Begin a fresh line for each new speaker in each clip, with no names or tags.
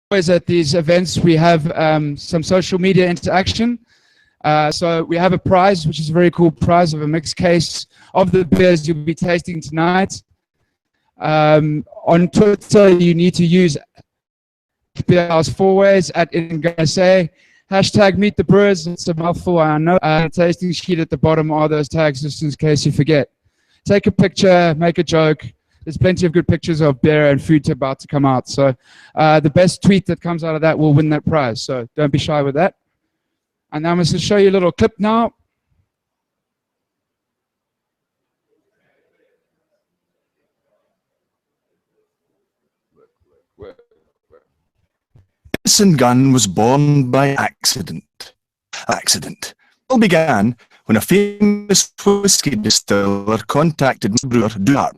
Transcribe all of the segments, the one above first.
always at these events we have some social media interaction. So we have a prize, which is a very cool prize of a mixed case of the beers you'll be tasting tonight. On Twitter, you need to use Beerhouse 4 ways at @InGunnSA. Hashtag meet the brewers. It's a mouthful, I know. Tasting sheet at the bottom are those tags, just in case you forget. Take a picture, make a joke. There's plenty of good pictures of beer and food about to come out. So the best tweet that comes out of that will win that prize. So don't be shy with that. And I'm going to show you a little clip now.
Innis Gunn was born by accident. It all began when a famous whiskey distiller contacted brewer Dougal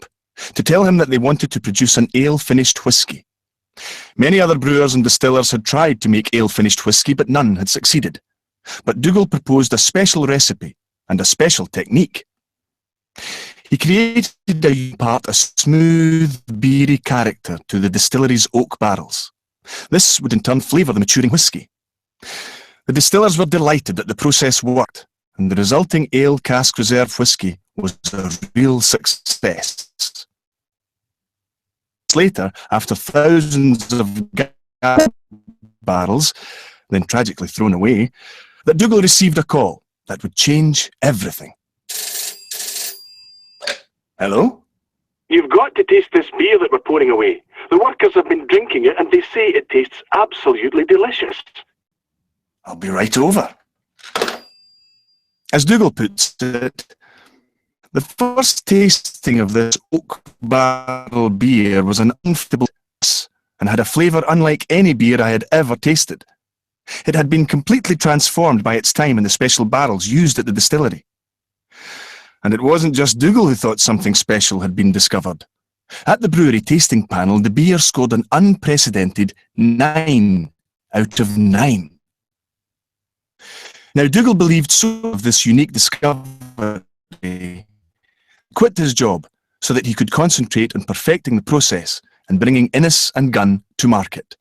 to tell him that they wanted to produce an ale-finished whiskey. Many other brewers and distillers had tried to make ale-finished whiskey, but none had succeeded. But Dougal proposed a special recipe and a special technique. He created a smooth, beery character to the distillery's oak barrels. This would in turn flavour the maturing whiskey. The distillers were delighted that the process worked, and the resulting ale cask reserve whiskey was a real success. Later, after thousands of barrels, then tragically thrown away, that Dougal received a call that would change everything. Hello?
You've got to taste this beer that we're pouring away. The workers have been drinking it and they say it tastes absolutely delicious.
I'll be right over. As Dougal puts it, the first tasting of this oak barrel beer was an unforgettable and had a flavour unlike any beer I had ever tasted. It had been completely transformed by its time in the special barrels used at the distillery. And it wasn't just Dougal who thought something special had been discovered. At the brewery tasting panel, the beer scored an unprecedented 9 out of 9. Now, Dougal believed so of this unique discovery, quit his job so that he could concentrate on perfecting the process and bringing Innis & Gunn to market.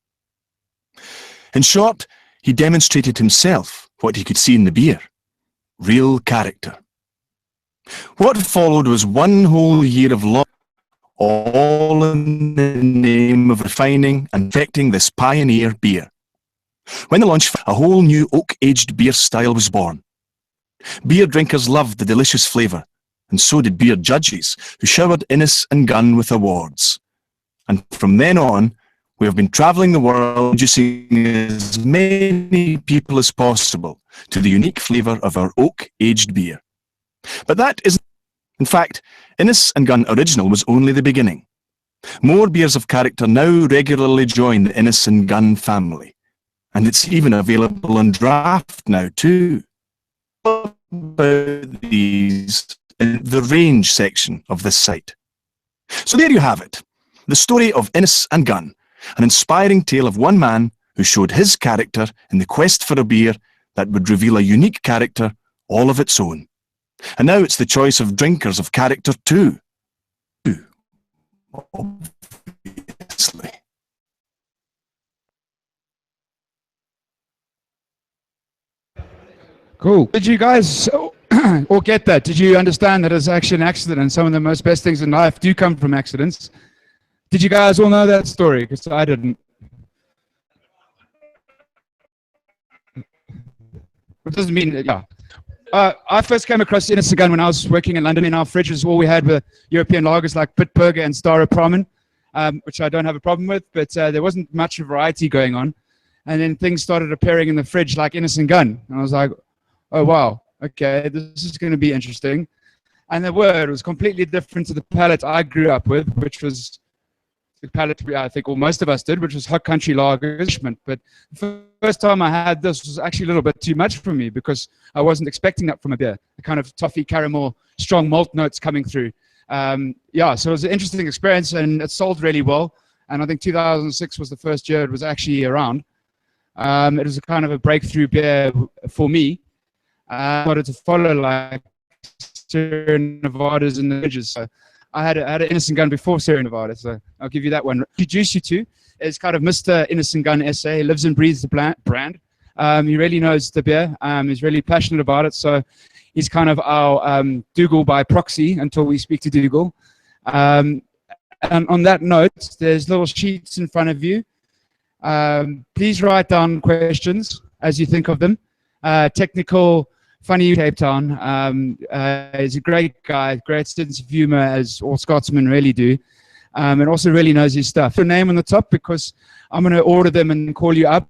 In short, he demonstrated himself what he could see in the beer: real character. What followed was one whole year of law, all in the name of refining and perfecting this pioneer beer. When the launch, a whole new oak-aged beer style was born. Beer drinkers loved the delicious flavour, and so did beer judges, who showered Innis & Gunn with awards. And from then on, we have been travelling the world, introducing as many people as possible to the unique flavour of our oak-aged beer. But that isn't. In fact, Innis & Gunn Original was only the beginning. More beers of character now regularly join the Innis & Gunn family. And it's even available on draft now too. About these in the range section of this site. So there you have it. The story of Innis & Gunn, an inspiring tale of one man who showed his character in the quest for a beer that would reveal a unique character all of its own. And now it's the choice of drinkers of character too. Obviously.
Cool. Did you guys all get that? Did you understand that it's actually an accident and some of the most best things in life do come from accidents? Did you guys all know that story? Because I didn't. It doesn't mean that, yeah. I first came across Innis & Gunn when I was working in London. In our fridges, all we had were European lagers like Pitburger and Staropramen, which I don't have a problem with, but there wasn't much variety going on. And then things started appearing in the fridge like Innis & Gunn. And I was like, oh, wow, okay, this is going to be interesting. And it was completely different to the palate I grew up with, which was the palate I think, or most of us did, which was hot country lagers. But the first time I had this was actually a little bit too much for me because I wasn't expecting that from a beer. The kind of toffee, caramel, strong malt notes coming through. Yeah, so it was an interesting experience and it sold really well. And I think 2006 was the first year it was actually around. It was a kind of a breakthrough beer for me. I wanted to follow like Sierra Nevadas in the ridges. So I had an Innis & Gunn before Sierra Nevada, so I'll give you that one. Introduce you to is kind of Mr. Innis Gunn SA. He lives and breathes the brand. He really knows the beer. He's really passionate about it. So he's kind of our Dougal by proxy until we speak to Dougal. And on that note, there's little sheets in front of you. Please write down questions as you think of them. Technical, funny Cape Town. He's a great guy, great sense of humor, as all Scotsmen really do. And also really knows his stuff. Your name on the top, because I'm going to order them and call you up.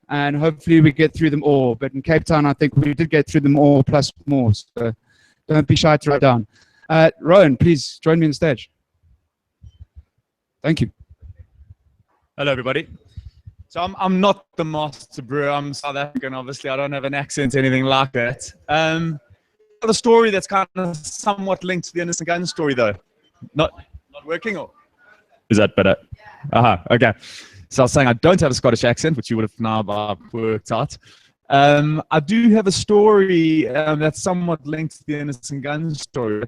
And hopefully we get through them all. But in Cape Town, I think we did get through them all, plus more. So don't be shy to write down. Rowan, please join me on stage. Thank you.
Hello, everybody. So I'm not the master brewer. I'm South African, obviously. I don't have an accent or anything like that. The story that's kind of somewhat linked to the Innis Gunn story, though. Not working, or is that better? Aha, okay. So I was saying I don't have a Scottish accent, which you would have now worked out. I do have a story that's somewhat linked to the Innis Gunn story.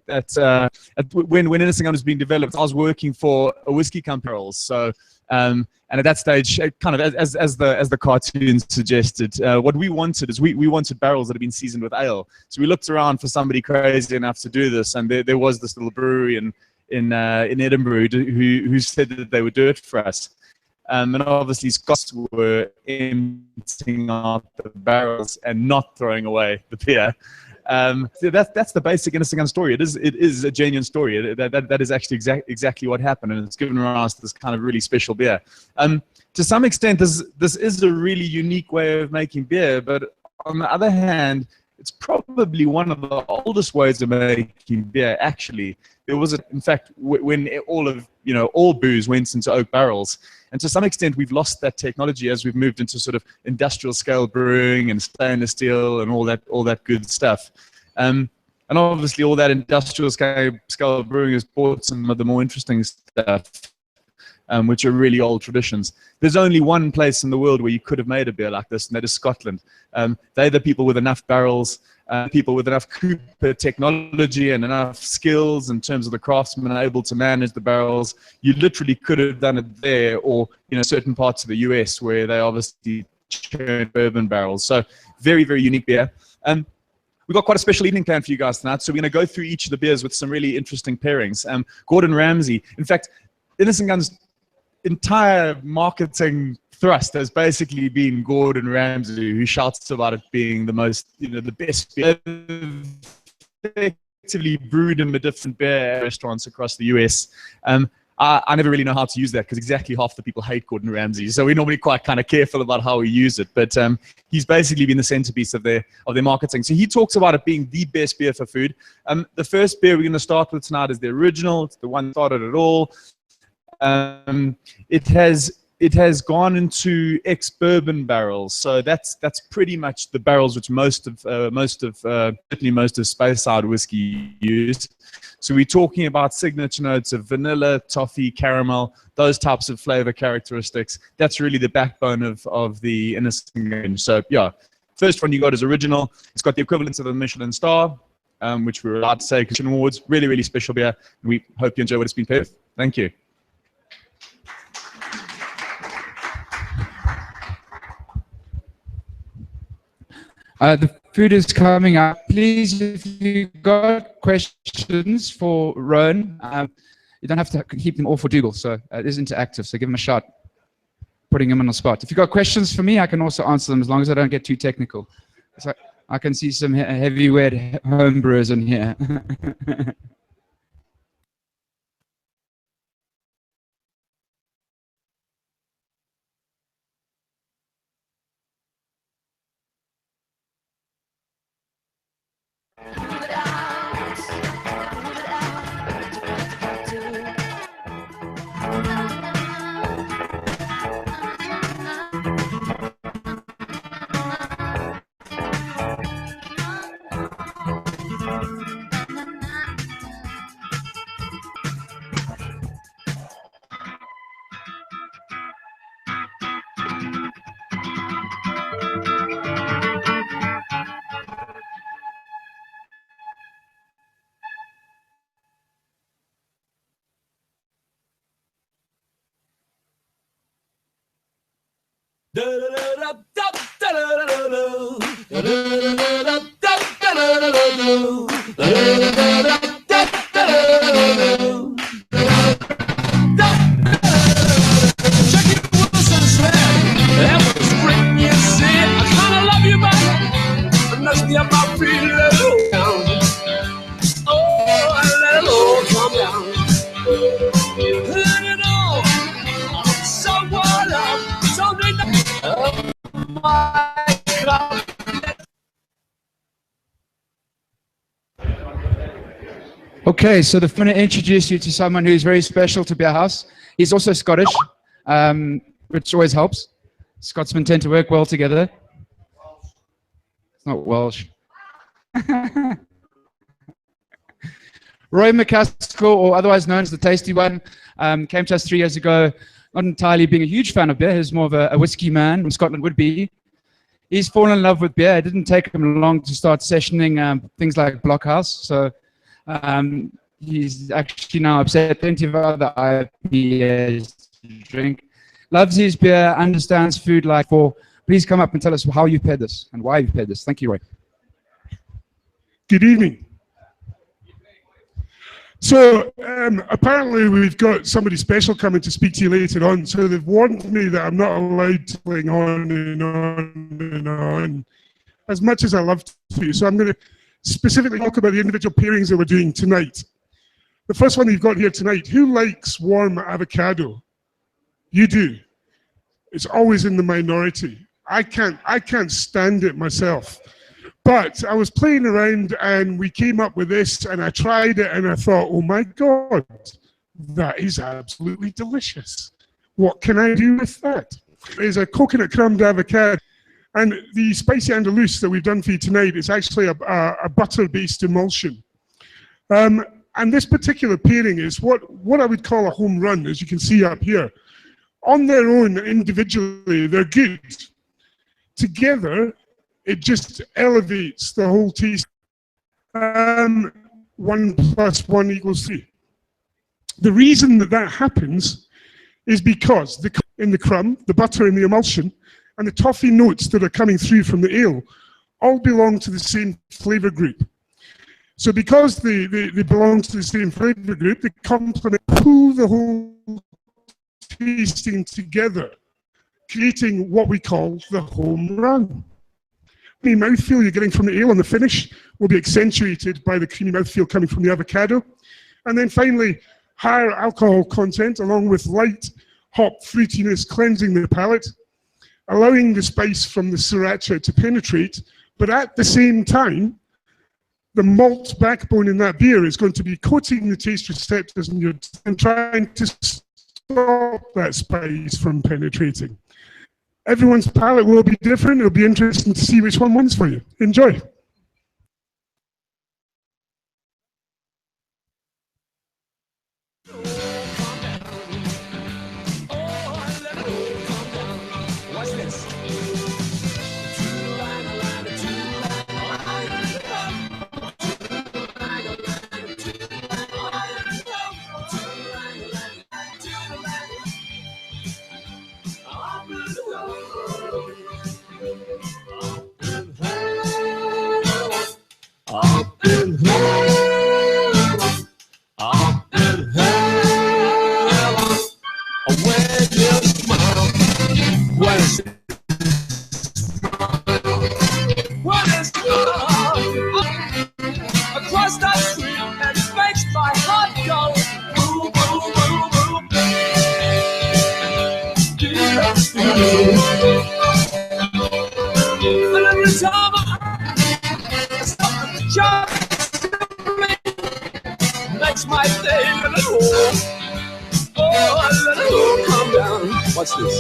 When Innis Gunn was being developed, I was working for a whiskey company. So, and at that stage, kind of as the cartoon suggested, what we wanted is we wanted barrels that had been seasoned with ale. So we looked around for somebody crazy enough to do this, and there was this little brewery in Edinburgh who said that they would do it for us. And obviously Scots were emptying out the barrels and not throwing away the beer. So that's the basic Innis Gunn story. It is a genuine story. That is actually exactly what happened, and it's given rise to this kind of really special beer. To some extent, this is a really unique way of making beer, but on the other hand, it's probably one of the oldest ways of making beer. Actually, there was, in fact, when all booze went into oak barrels. And to some extent, we've lost that technology as we've moved into sort of industrial scale brewing and stainless steel and all that good stuff. And obviously, all that industrial scale brewing has brought some of the more interesting stuff, which are really old traditions. There's only one place in the world where you could have made a beer like this, and that is Scotland. They're the people with enough barrels, people with enough Cooper technology and enough skills in terms of the craftsmen able to manage the barrels. You literally could have done it there, or certain parts of the US where they obviously churn bourbon barrels. So very, very unique beer. We've got quite a special evening planned for you guys tonight. So we're going to go through each of the beers with some really interesting pairings. Gordon Ramsay. In fact, Innis Gunn's entire marketing thrust has basically been Gordon Ramsay, who shouts about it being the most, the best beer. Effectively brewed in the different beer restaurants across the US. I never really know how to use that because exactly half the people hate Gordon Ramsay. So we're normally quite kind of careful about how we use it. But he's basically been the centerpiece of their marketing. So he talks about it being the best beer for food. The first beer we're going to start with tonight is the original. It's the one that started it all. It has gone into ex-bourbon barrels, so that's pretty much the barrels which most of Speyside whiskey used. So we're talking about signature notes of vanilla, toffee, caramel, those types of flavor characteristics. That's really the backbone of the Innis Gunn. So yeah, first one you got is original. It's got the equivalent of a Michelin star, which we're allowed to say Christian Awards. Really, really special beer. We hope you enjoy what it's been paired with. Thank you.
The food is coming up. Please, if you've got questions for Rowan, you don't have to keep them all for Dougal, so it is interactive, so give him a shot, putting him on the spot. If you've got questions for me, I can also answer them as long as I don't get too technical. So I can see some heavyweight homebrewers in here. Okay, so I'm going to introduce you to someone who's very special to Beerhouse. He's also Scottish, which always helps. Scotsmen tend to work well together. It's not Welsh. Roy MacAskill, or otherwise known as the Tasty One, came to us 3 years ago, not entirely being a huge fan of beer. He was more of a whiskey man from Scotland would be. He's fallen in love with beer. It didn't take him long to start sessioning things like Blockhouse. So he's actually now upset plenty of other IPAs to drink. Loves his beer, understands food like four. Please come up and tell us how you paired this and why you paired this. Thank you, Roy.
Good evening. So apparently we've got somebody special coming to speak to you later on. So they've warned me that I'm not allowed to going on and on and on as much as I love to. So I'm going to specifically talk about the individual pairings that we're doing tonight. The first one you've got here tonight, who likes warm avocado? You do. It's always in the minority. I can't stand it myself. But I was playing around and we came up with this and I tried it and I thought, oh my God, that is absolutely delicious. What can I do with that? There's a coconut crumbed avocado. And the spicy andalous that we've done for you tonight is actually a butter-based emulsion. And this particular pairing is what I would call a home run, as you can see up here. On their own, individually, they're good. Together, it just elevates the whole taste. 1 + 1 = 3. The reason that happens is because in the crumb, the butter in the emulsion, and the toffee notes that are coming through from the ale all belong to the same flavour group. So because they belong to the same flavour group, they complement, pull the whole tasting together, creating what we call the home run. The mouthfeel you're getting from the ale on the finish will be accentuated by the creamy mouthfeel coming from the avocado. And then finally, higher alcohol content along with light hop fruitiness cleansing the palate, allowing the spice from the sriracha to penetrate, but at the same time, the malt backbone in that beer is going to be coating the taste receptors and trying to stop that spice from penetrating. Everyone's palate will be different. It'll be interesting to see which one wins for you. Enjoy.
Across the street and makes my heart go boom, boom, boom, boom. And every time I stop the job, makes my day a little, oh, a little calm down. What's this?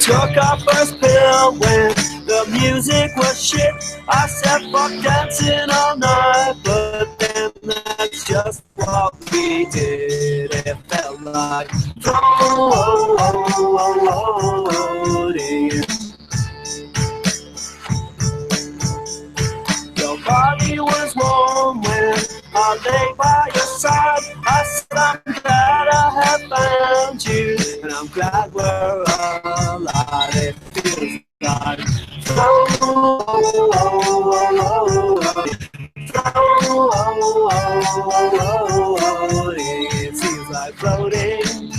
Took our first pill when the music was shit. I said fuck dancing all night, but then that's just what we did. It felt like floating. Your body was warm when I lay by your side. I said I'm glad I have found you, and I'm glad we're alive. It feels like floating. It seems like floating.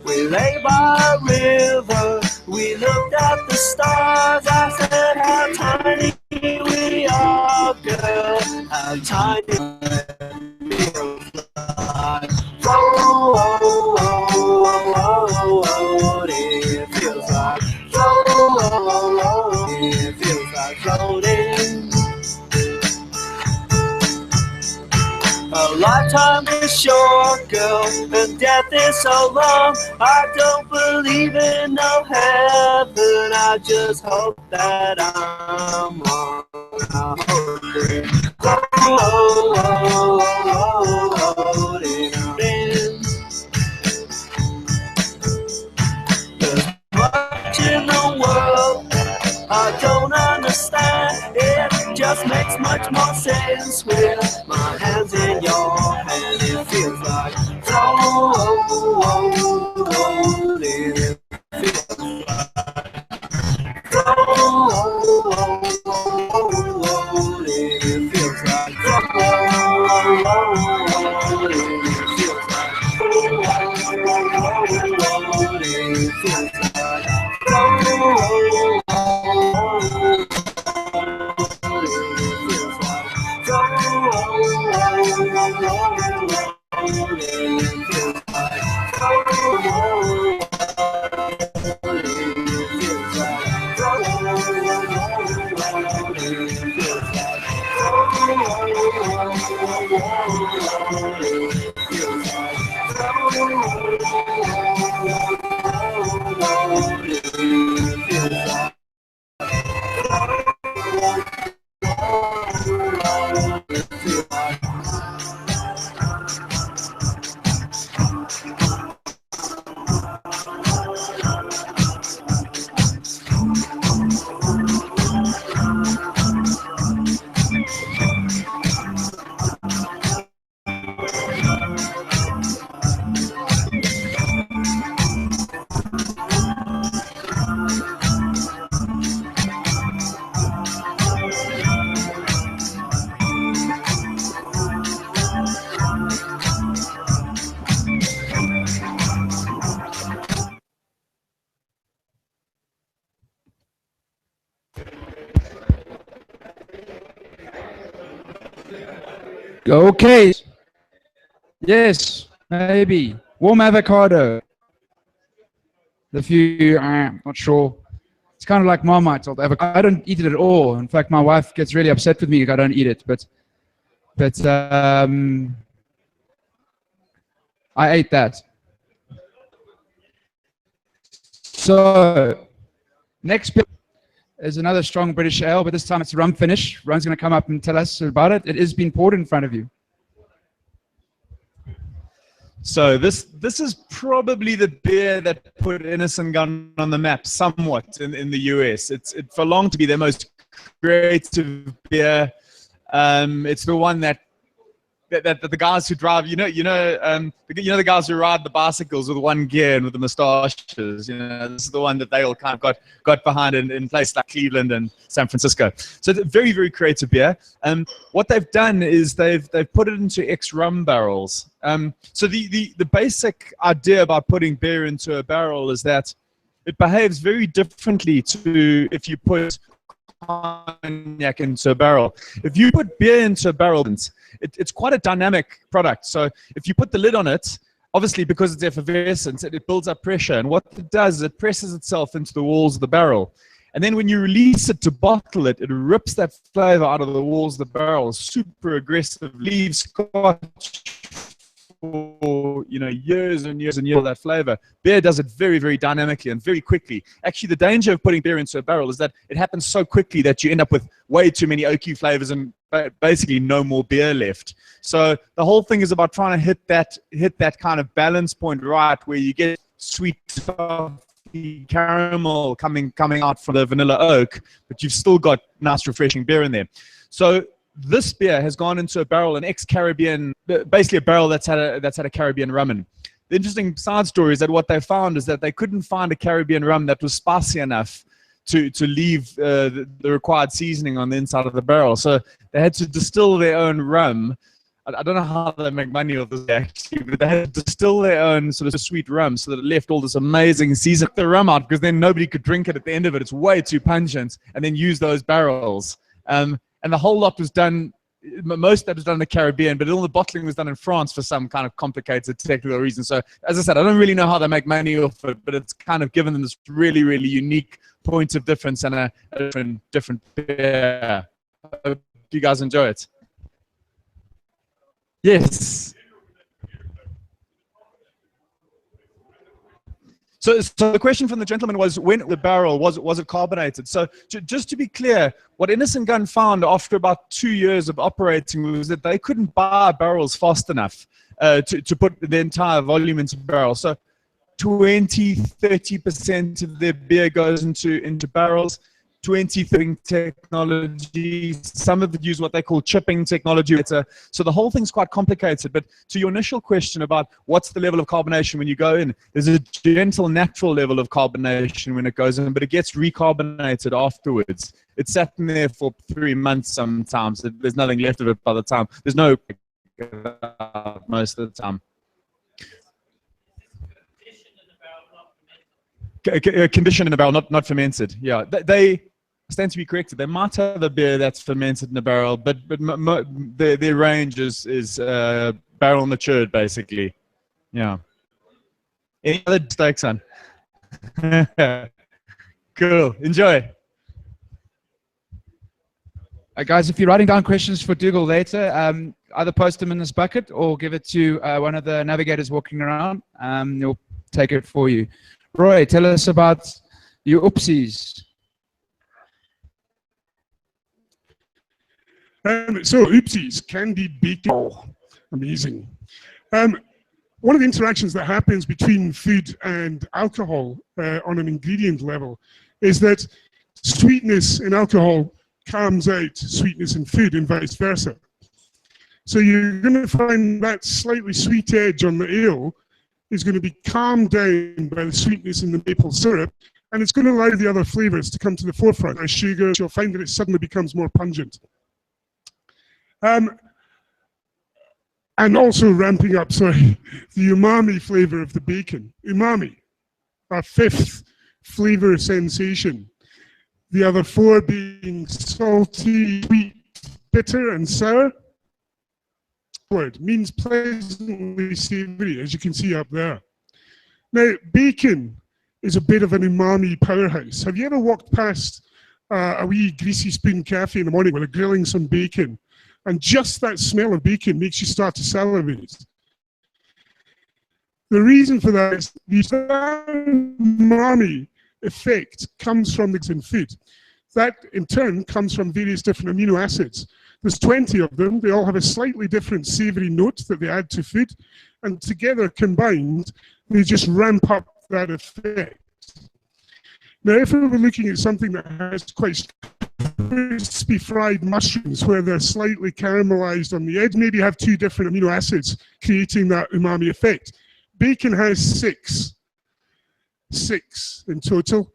We lay by a river, we looked at the stars. I said how tiny we are, girl, how tiny we fly. It feels like floating. It feels like floating. A lifetime is short, girl, and death is so long. I don't believe in no heaven, I just hope that I'm wrong. I hope it there's much in the world I don't understand. It just makes much more sense with my hands in your hand. It feels like floating. It feels like floating. It feels like floating. It feels like floating. It feels like floating.
Okay. Yes, maybe. Warm avocado. The few, not sure. It's kind of like Marmite. I don't eat it at all. In fact, my wife gets really upset with me if I don't eat it. But I ate that. So next beer is another strong British ale, but this time it's rum finish. Ron's going to come up and tell us about it. It is being poured in front of you.
So this is probably the beer that put Innis Gunn on the map somewhat in the US. It for long to be their most creative beer. It's the one that the guys who drive, the guys who ride the bicycles with one gear and with the moustaches. This is the one that they all kind of got behind in places like Cleveland and San Francisco. So it's a very, very creative beer. What they've done is they've put it into ex-rum barrels. So the basic idea about putting beer into a barrel is that it behaves very differently to if you put cognac into a barrel. If you put beer into a barrel, it's quite a dynamic product. So if you put the lid on it, obviously because it's effervescent, it builds up pressure. And what it does is it presses itself into the walls of the barrel. And then when you release it to bottle it, it rips that flavor out of the walls of the barrel super aggressive, leaves Scotch for years and years and years of that flavor. Beer does it very, very dynamically and very quickly. Actually, the danger of putting beer into a barrel is that it happens so quickly that you end up with way too many oaky flavors and basically no more beer left. So the whole thing is about trying to hit that kind of balance point right, where you get sweet toffee caramel coming out from the vanilla oak, but you've still got nice refreshing beer in there. So this beer has gone into a barrel, an ex-Caribbean, basically a barrel that's had a Caribbean rum in. The interesting side story is that what they found is that they couldn't find a Caribbean rum that was spicy enough to leave the required seasoning on the inside of the barrel. So they had to distill their own rum. I don't know how they make money off this actually, but they had to distill their own sort of sweet rum so that it left all this amazing seasoning. The rum out because then nobody could drink it at the end of it. It's way too pungent, and then use those barrels. And the whole lot was done, most of that was done in the Caribbean, but all the bottling was done in France for some kind of complicated technical reason. So, as I said, I don't really know how they make money off it, but it's kind of given them this really, really unique point of difference and a different beer. I hope you guys enjoy it. Yes. So the question from the gentleman was, when the barrel, was it carbonated? So just to be clear, what Innis Gunn found after about 2 years of operating was that they couldn't buy barrels fast enough to put the entire volume into barrels. So 20-30% of their beer goes into barrels. 20 technology, some of it use what they call chipping technology. So the whole thing's quite complicated. But to your initial question about what's the level of carbonation when you go in, there's a gentle, natural level of carbonation when it goes in, but it gets recarbonated afterwards. It's sat in there for 3 months sometimes. There's nothing left of it by the time. There's no most of the time. Conditioned in a barrel, not fermented. Yeah, they stand to be corrected. They might have a beer that's fermented in a barrel, but their range is barrel matured, basically. Yeah. Any other mistakes, son? Cool. Enjoy.
Guys, if you're writing down questions for Dougal later, either post them in this bucket or give it to one of the navigators walking around. They'll take it for you. Roy, tell us about your oopsies.
So oopsies, candy bacon. Oh, amazing. One of the interactions that happens between food and alcohol on an ingredient level is that sweetness in alcohol calms out sweetness in food and vice versa. So you're going to find that slightly sweet edge on the ale is going to be calmed down by the sweetness in the maple syrup, and it's going to allow the other flavors to come to the forefront. As sugar, you'll find that it suddenly becomes more pungent. And also ramping up, sorry, the umami flavor of the bacon. Umami, our fifth flavor sensation. The other four being salty, sweet, bitter, and sour. Word means pleasantly savory, as you can see up there. Now, bacon is a bit of an umami powerhouse. Have you ever walked past a wee greasy spoon cafe in the morning where they're grilling some bacon, and just that smell of bacon makes you start to salivate? The reason for that is the umami effect comes from the in food. That in turn comes from various different amino acids. There's 20 of them. They all have a slightly different savory note that they add to food, and together combined, they just ramp up that effect. Now, if we were looking at something that has quite crispy fried mushrooms where they're slightly caramelized on the edge, maybe have 2 different amino acids creating that umami effect. Bacon has 6 in total,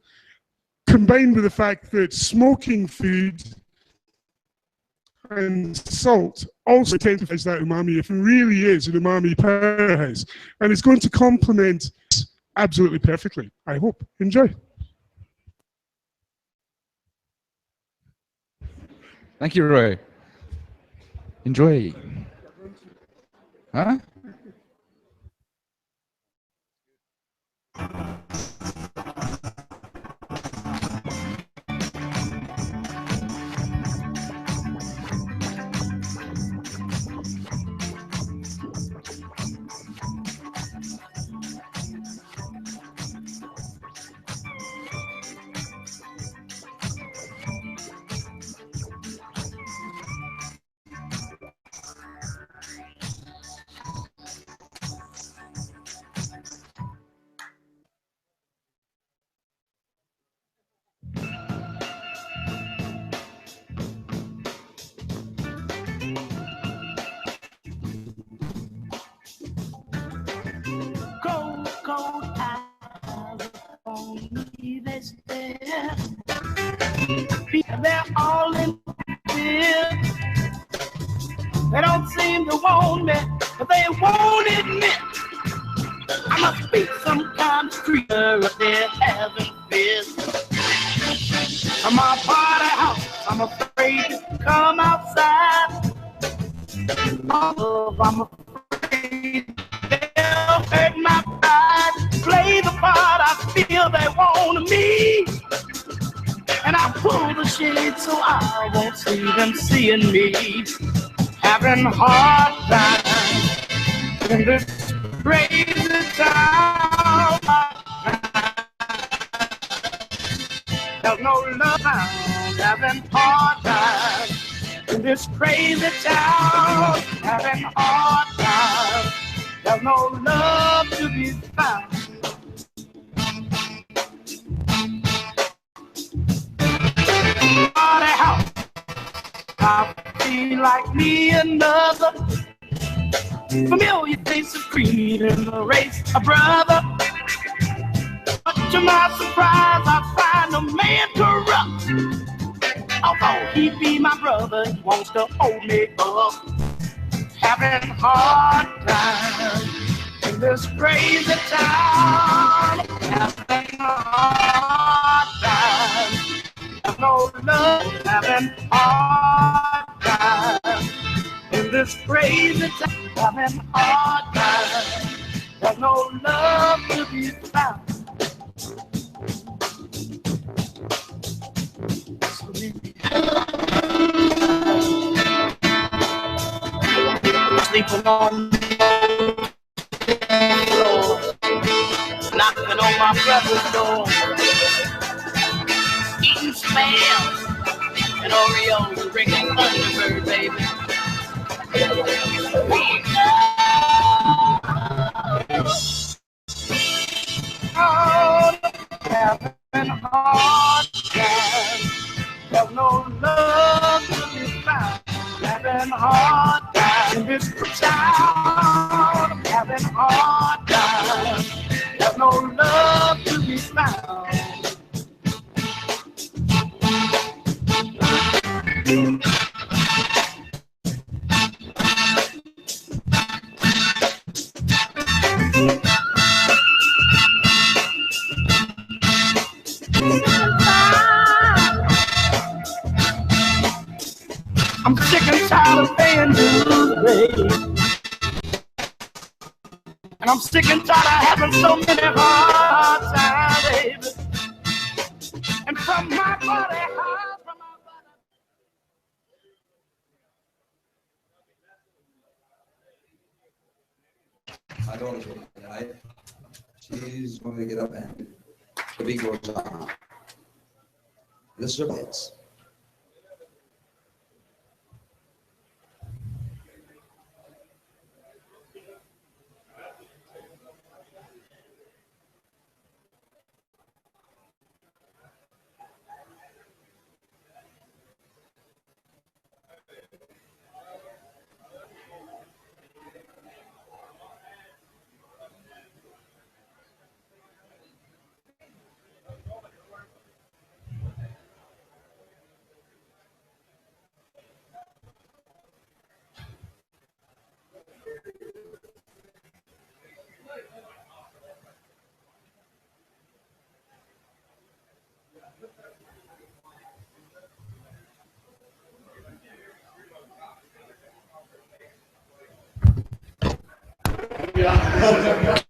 combined with the fact that smoking food and salt also intensifies that umami. It really is an umami powerhouse, and it's going to complement absolutely perfectly, I hope. Enjoy.
Thank you, Roy. Enjoy. Huh?
They're all in fear. They don't seem to want me, but they won't admit I must be some kind of creature if they're having fears. I'm a party house, I'm afraid to come outside. Oh, I'm afraid they'll hurt my pride. Play the part I feel they want me. And I pull the shade so I won't see them seeing me. Having hard times in this crazy town. There's no love found. Having hard times in this crazy town. Having hard times. There's no love to be found. Party house, I feel like me another familiar face of creed in the race, a brother. But to my surprise, I find a man corrupt. Although he be my brother, he wants to hold me up. Having hard times in this crazy town. Having hard times. There's no love, having hard times in this crazy time. Having hard times. There's no love to be found. Sleeping on the floor, knocking on my brother's door. Eating spam and Oreos, drinking Thunderbird, baby. Oh, having hard times. There's no love to be found. Having hard times in this town. Having hard times. There's no love to be found. I'm sick and tired of paying dues, baby. And I'm sick and tired of having so many hard times, baby. And from my body, hard from my body.
My daughter's with me tonight. She's going to get up and the beat goes on. This is her bits.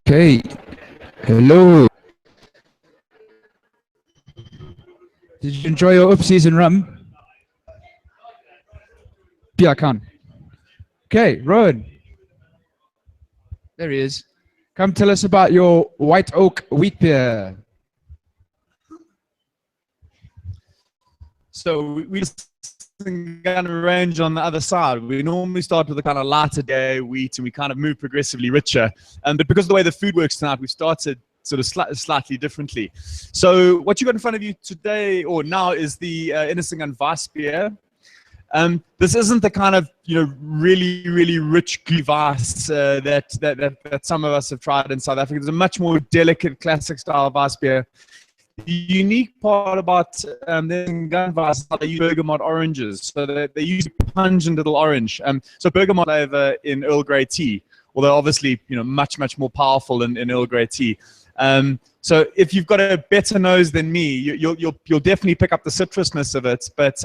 Okay. Hello. Did you enjoy your up-season rum? Yeah, I can. Okay, Rowan. There he is. Come tell us about your white oak wheat beer.
So we kind of range on the other side. We normally start with a kind of lighter day wheat, and we kind of move progressively richer. But because of the way the food works tonight, we started sort of slightly differently. So what you got in front of you today or now is the Innis Gunn Weiss beer. This isn't the kind of really rich Weiss that some of us have tried in South Africa. It's a much more delicate classic style Weiss beer. The unique part about the Gunn Weiss is that they use bergamot oranges, so they use pungent little orange. So bergamot flavor in Earl Grey tea, although obviously much more powerful in Earl Grey tea. So if you've got a better nose than me, you'll definitely pick up the citrusness of it, but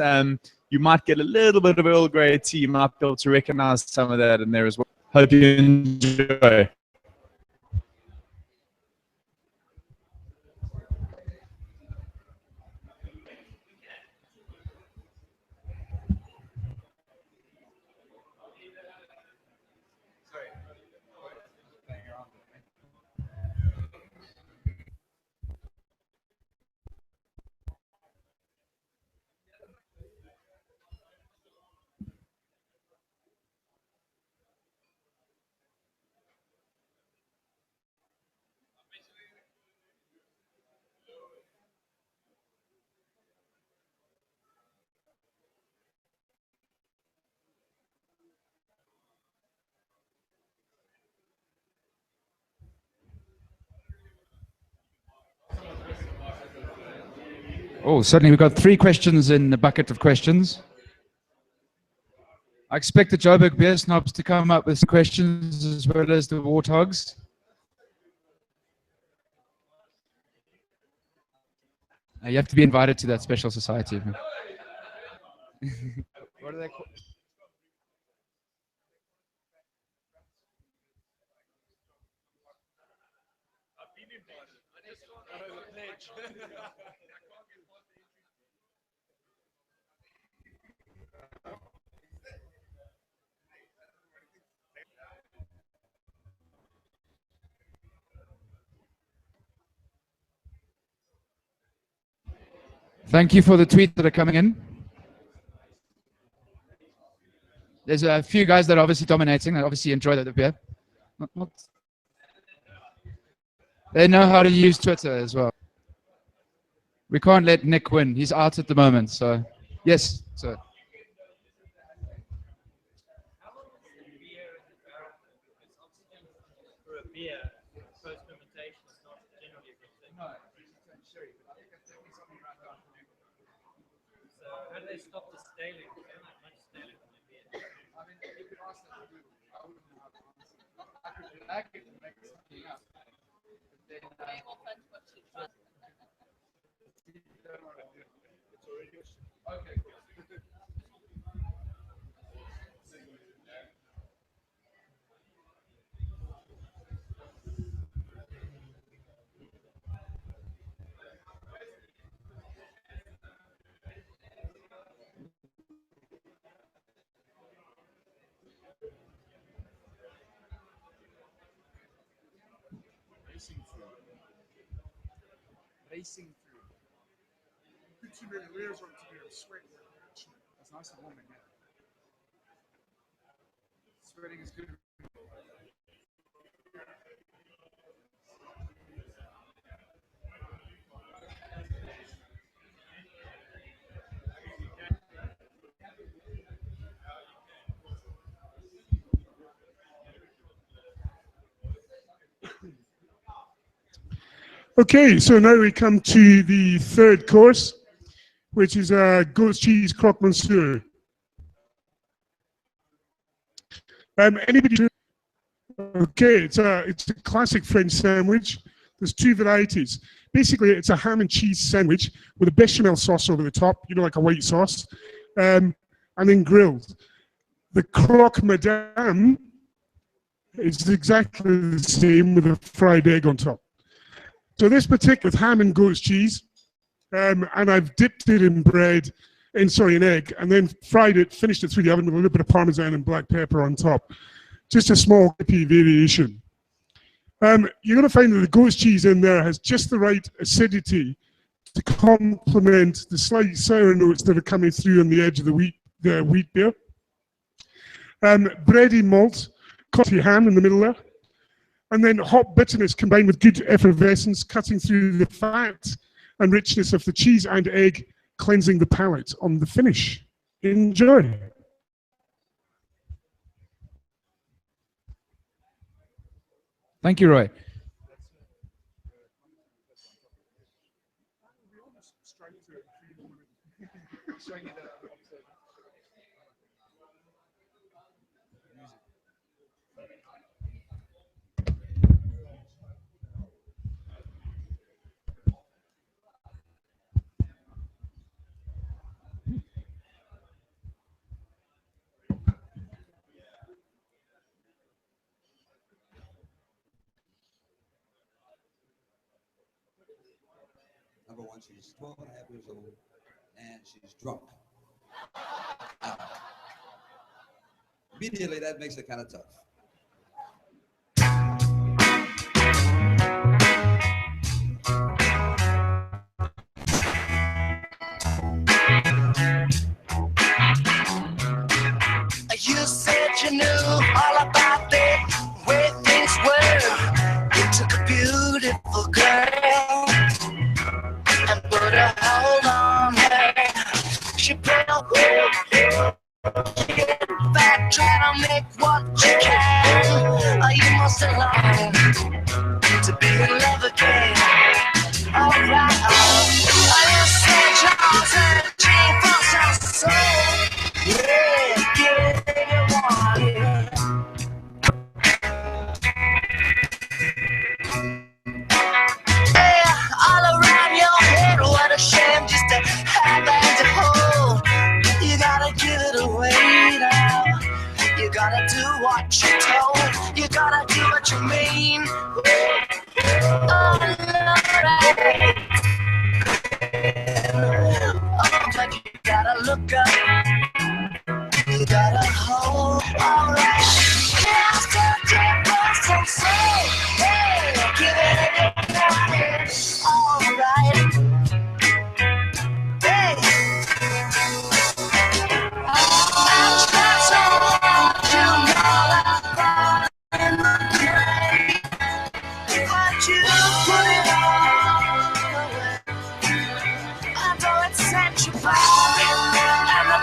you might get a little bit of Earl Grey tea. You might be able to recognize some of that in there as well. Hope you enjoy.
Oh, certainly we've got 3 questions in the bucket of questions. I expect the Joburg beer snobs to come up with questions as well as the warthogs. You have to be invited to that special society. What are they called? Thank you for the tweets that are coming in. There's a few guys that are obviously dominating. They obviously enjoy the beer. They know how to use Twitter as well. We can't let Nick win. He's out at the moment. So, yes, sir.
How do they stop the scaling?
lacing through.
Put too many layers on today, I'm sweating.
That's nice and warm in here. Sweating is good.
Okay, so now we come to the third course, which is goat's cheese croque monsieur. Anybody? Okay, it's a classic French sandwich. There's two varieties. Basically, it's a ham and cheese sandwich with a bechamel sauce over the top, you know, like a white sauce, and then grilled. The croque madame is exactly the same with a fried egg on top. So this particular with ham and goat's cheese, and I've dipped it in bread, in egg, and then fried it, finished it through the oven with a little bit of parmesan and black pepper on top. Just a small variation. You're going to find that the goat's cheese in there has just the right acidity to complement the slight sour notes that are coming through on the edge of the wheat beer. Bready malt, coffee ham in the middle there. And then hot bitterness combined with good effervescence, cutting through the fat and richness of the cheese and egg, cleansing the palate on the finish. Enjoy.
Thank you, Roy.
Number one, she's 12 and a half years old, and she's drunk. Immediately, that makes it kind of tough.
You said you knew all about the way things were. You took a beautiful girl and put a hold on her. She played a whole get back, trying to make what you can. You must have longed to be in love again. Alright, you said you're searching for some soul. Yeah, get it you want it. Yeah, all around your head, what a shame just to have and to hold. You gotta give it away now. You gotta do what you're told. You gotta do what you mean. Oh, right. Oh, but you gotta look up. You gotta hold. Alright. Cast a drink for some soul. Hey, give it a good. Alright. Hey. I'm trying so hard to know that in the grave. But you put it all away. I know it set you back, and I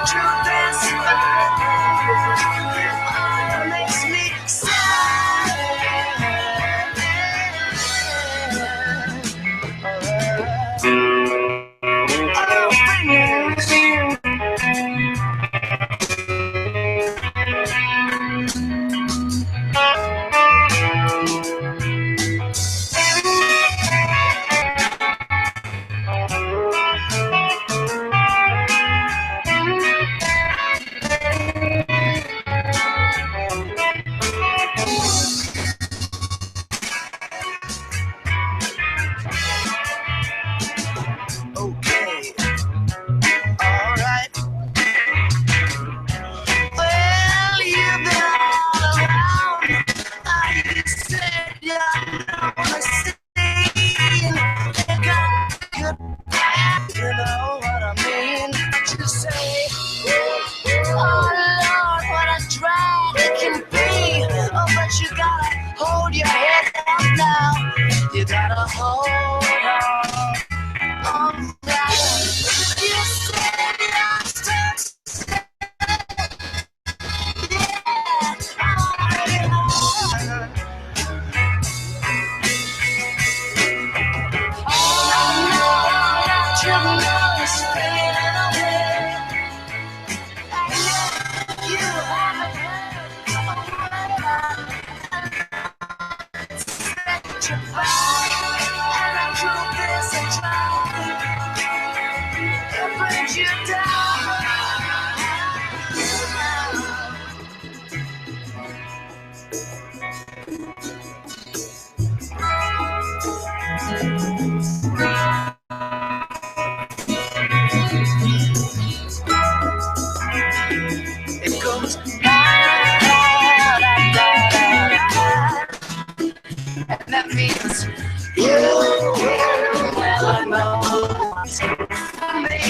That means you never know me.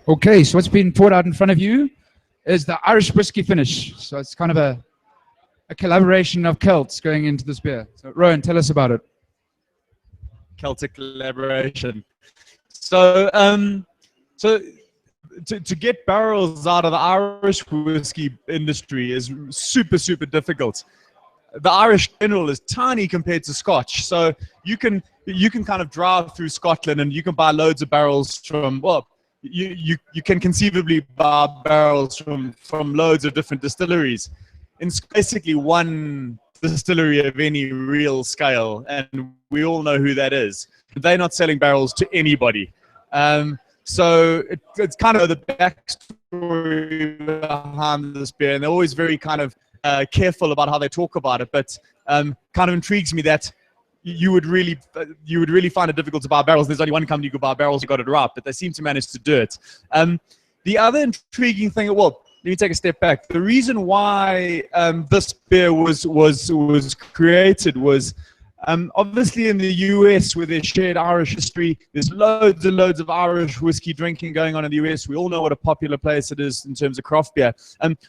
Okay, so what's been poured out in front of you is the Irish whiskey finish. So it's kind of a collaboration of Celts going into this beer. So Rowan, tell us about it.
Celtic collaboration. So, to get barrels out of the Irish whiskey industry is super, super difficult. The Irish in general is tiny compared to Scotch. So you can kind of drive through Scotland and you can buy loads of barrels from, well, you can conceivably buy barrels from loads of different distilleries. It's basically one distillery of any real scale, and we all know who that is. They're not selling barrels to anybody. So it's kind of the backstory behind this beer, and they're always very kind of careful about how they talk about it, but kind of intrigues me that you would really find it difficult to buy barrels. There's only one company who could buy barrels who got it right, but they seem to manage to do it. The other intriguing thing, well, let me take a step back. The reason why this beer was created was obviously in the US, where there's shared Irish history, there's loads and loads of Irish whiskey drinking going on in the US. We all know what a popular place it is in terms of craft beer.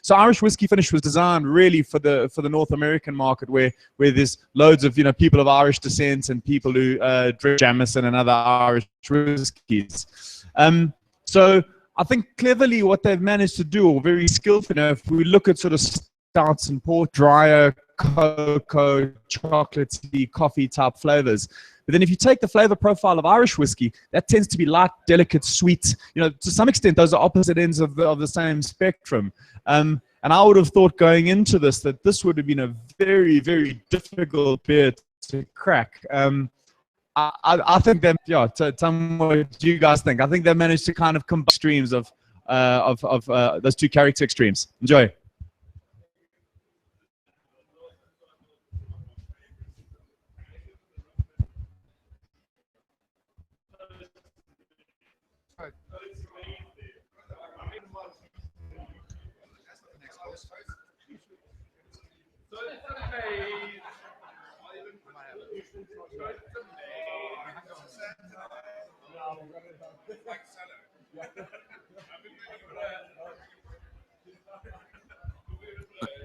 So Irish whiskey finish was designed really for the North American market, where there's loads of people of Irish descent and people who drink Jameson and other Irish whiskeys. So I think cleverly what they've managed to do, or very skillfully, if we look at sort of stouts and port, drier, cocoa, chocolatey, coffee type flavors. But then if you take the flavor profile of Irish whiskey, that tends to be light, delicate, sweet. To some extent, those are opposite ends of the same spectrum. And And I would have thought going into this that this would have been a very, very difficult beer to crack. I think that, yeah, tell me what you guys think. I think they managed to kind of combine streams of those two character extremes. Enjoy.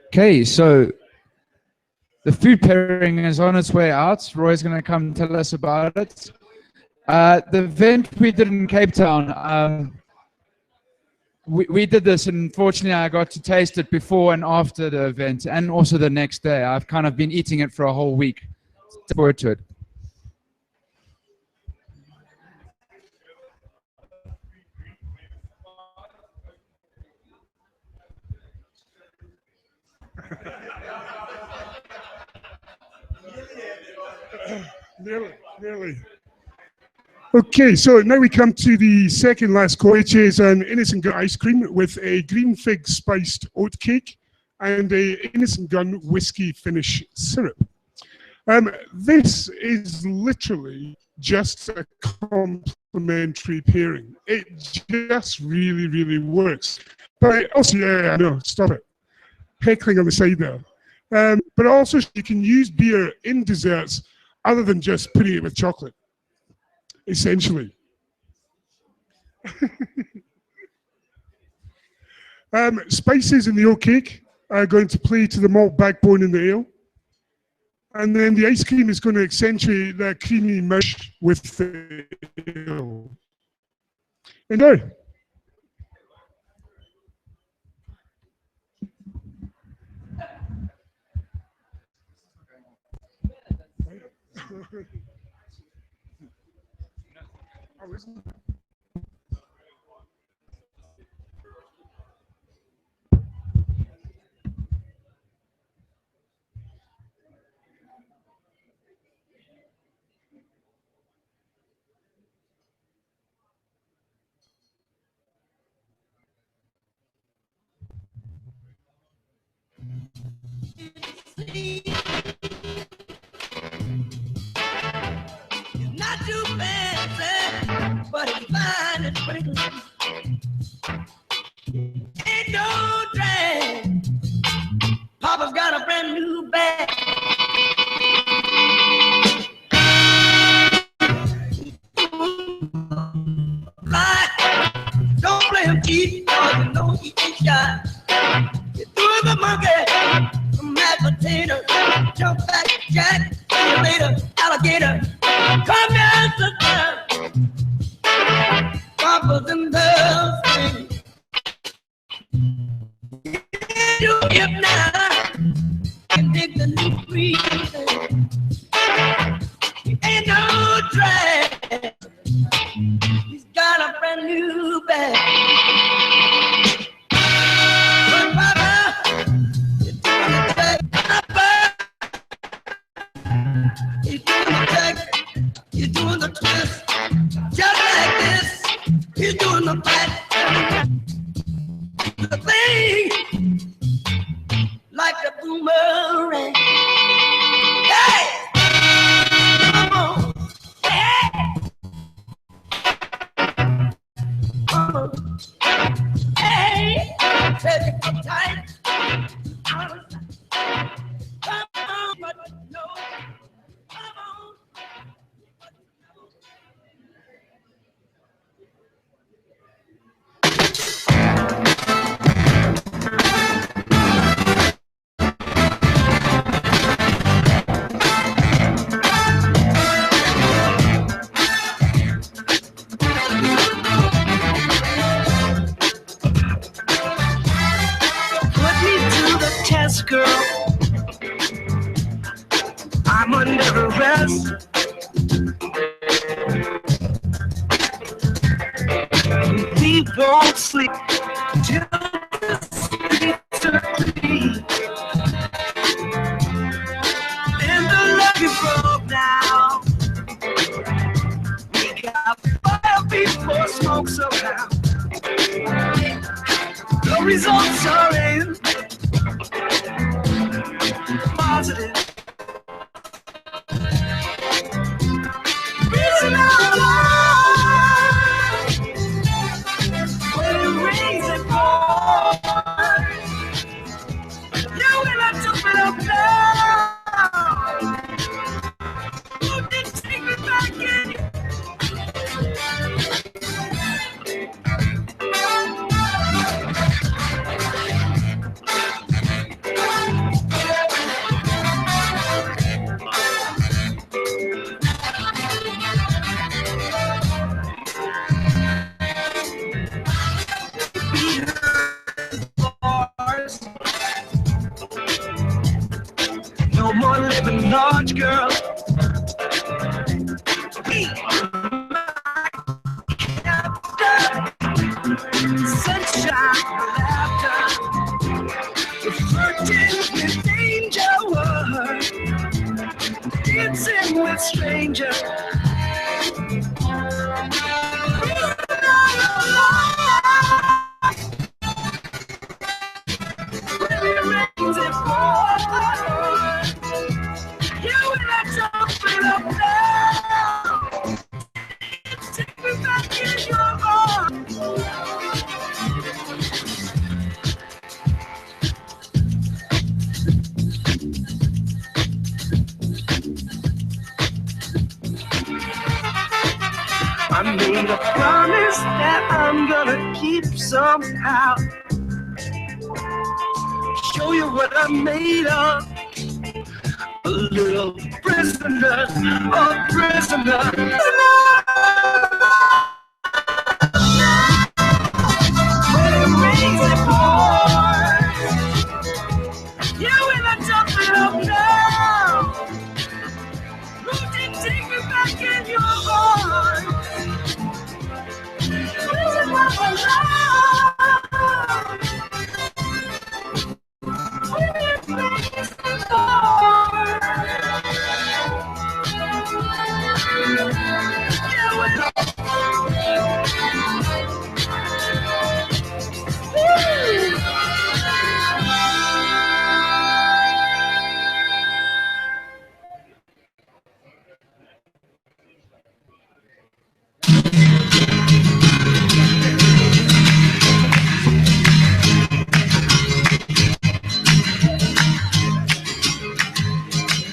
Okay, so the food pairing is on its way out. Roy's going to come tell us about it. The event we did in Cape Town, we did this, and fortunately I got to taste it before and after the event, and also the next day. I've kind of been eating it for a whole week. Look forward to it.
Nearly. Okay, so now we come to the second last course, which is an Innis Gunn ice cream with a green fig spiced oat cake and a Innis Gunn whiskey finish syrup. This is literally just a complementary pairing. It just really, really works. But also, yeah, no, stop it. Heckling on the side there. But also, you can use beer in desserts other than just putting it with chocolate, essentially. Spices in the oat cake are going to play to the malt backbone in the ale. And then the ice cream is going to accentuate that creamy mush with the ale. Enjoy.
Not too fancy, but it's fine and sprinkles. Ain't no drag. Papa's got a brand new bag. Don't play him cheap, cause you know he ain't shy. You threw the monkey, some mashed potatoes, jump back, jack, see you later, alligator. Come down, sister, papas and bells ring. You give now, and dig the new breeze. He ain't no drag. He's got a brand new bag. But Papa, you're doing the tag. Papa, you're doing the tag. You're doing the twist. Just like this. You're doing the back. The thing, like a boomerang. Hey! Come on. Hey! Hey, said it come tight. Come on, but no. Come on. Girl, I'm under arrest. We won't sleep till the streets are somehow. The results are in positive. Reason out loud when you raise it, boy. You will not jump it up now. You did take me back in. No more living large, girl. Me, sunshine, laughter, flirting with danger, dancing with strangers. I made a promise that I'm gonna keep somehow. Show you what I'm made of. A little prisoner, a prisoner. When it rains, it pours. Yeah, when I jump it up now. Who did take me back in your arms? Prison of my love. When it rains, it pours. Yeah, when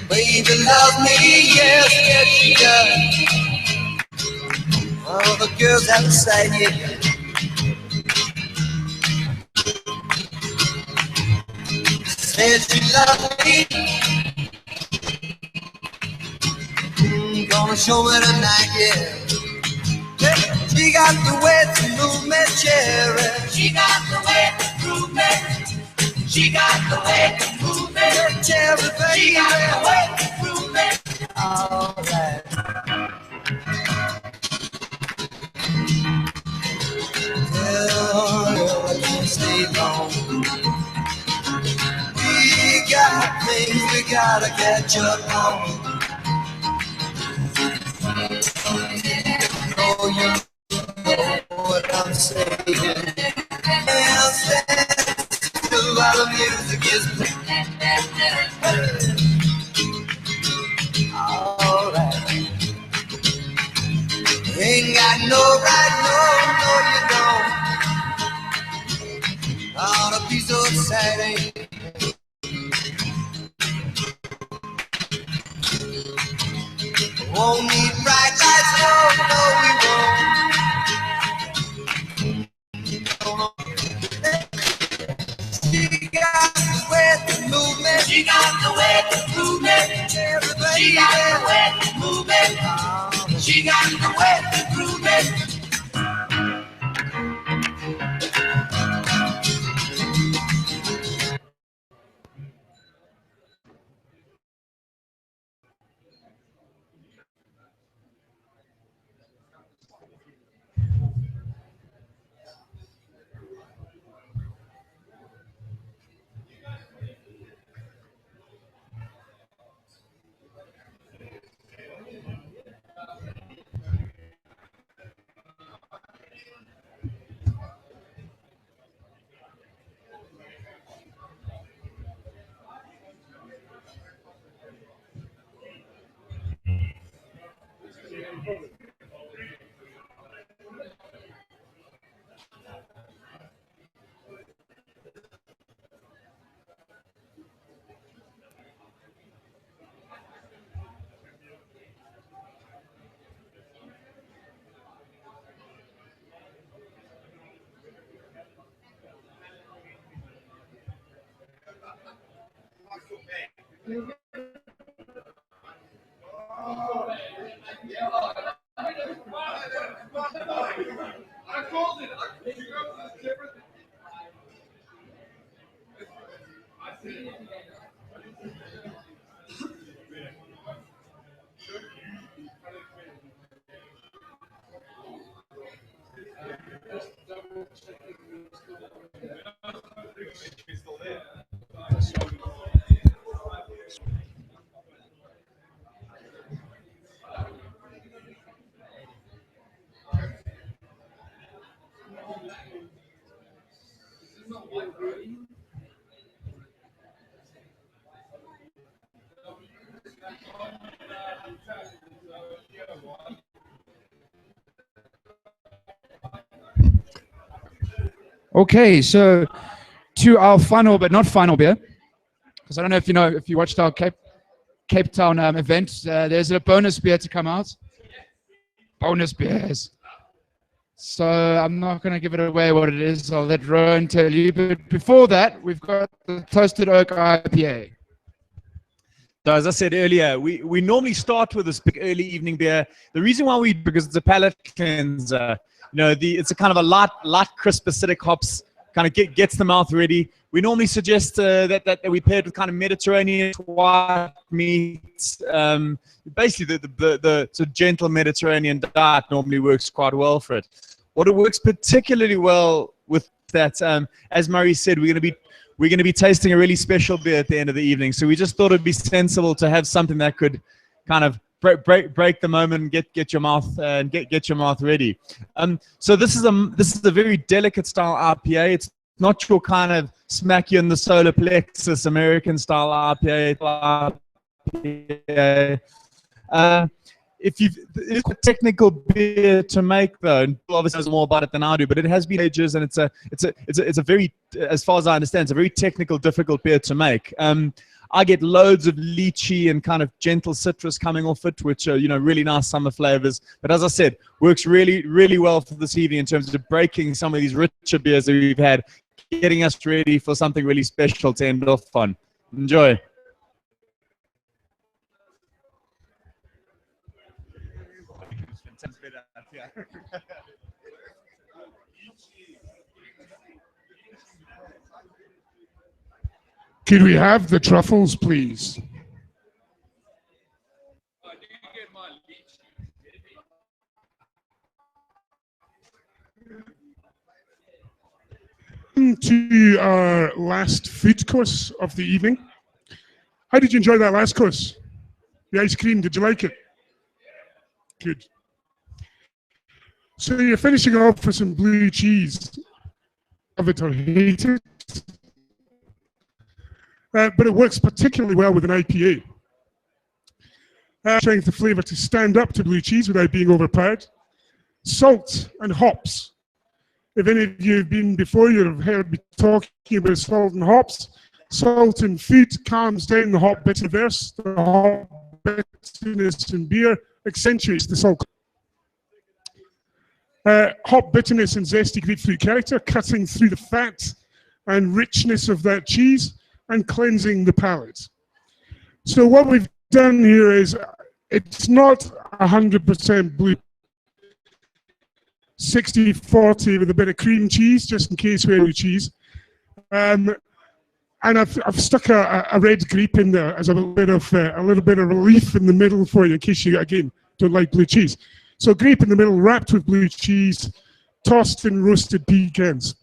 baby loves me, yes, yes she does. All the girls outside, yeah. Says she loves me. Gonna show her tonight, yeah. She got the way to move me, cherry. She got the way to move me. She got the way to move me, cherry, baby. She got the way to move me. All right. Girl, I can't stay long. We got things we gotta catch up on. Oh, you know what I'm saying. A lot of music is playing. All right. Ain't got no right, no, you don't. On a piece of siding. Won't need bright lights, no, we won't. She got the way to move me. She got the way to move me. She got the way to move me. She got the way to move me.
Okay, so to our final but not final beer, because I don't know if you watched our Cape Town event. There's a bonus beer to come out. Bonus beers. So I'm not going to give it away what it is. I'll let Rowan tell you. But before that, we've got the Toasted Oak IPA.
So as I said earlier, we normally start with this big early evening beer. The reason why because it's a palate cleanser. It's a kind of a light, crisp, acidic hops. Kind of gets the mouth ready. We normally suggest that we pair it with kind of Mediterranean white meats. Basically, the sort of gentle Mediterranean diet normally works quite well for it. What it works particularly well with that, as Murray said, we're going to be tasting a really special beer at the end of the evening. So we just thought it'd be sensible to have something that could kind of break the moment and get your mouth and get your mouth ready. So this is a very delicate style IPA. It's not your kind of smack you in the solar plexus American style IPA. It's a technical beer to make, though, and Paul obviously knows more about it than I do. But it has been ages, and it's a very, as far as I understand, it's a very technical, difficult beer to make. I get loads of lychee and kind of gentle citrus coming off it, which are really nice summer flavors. But as I said, works really, really well for this evening in terms of breaking some of these richer beers that we've had, getting us ready for something really special to end off on. Enjoy.
Could we have the truffles, please? To our last food course of the evening. How did you enjoy that last course? The ice cream, did you like it? Good. So you're finishing off with some blue cheese. Love it or hate it. But it works particularly well with an IPA. Trying the flavour to stand up to blue cheese without being overpowered. Salt and hops. If any of you have been before, you've heard me talking about salt and hops. Salt in food calms down the hop bitterness. The hop bitterness in beer accentuates the salt. Hop bitterness and zesty grapefruit character, cutting through the fat and richness of that cheese and cleansing the palate. So what we've done here is, it's not 100% blue. 60-40 with a bit of cream cheese, just in case we have blue cheese. And I've stuck a red grape in there as a little bit of relief in the middle for you, in case you, again, don't like blue cheese. So grape in the middle, wrapped with blue cheese, tossed in roasted pecans.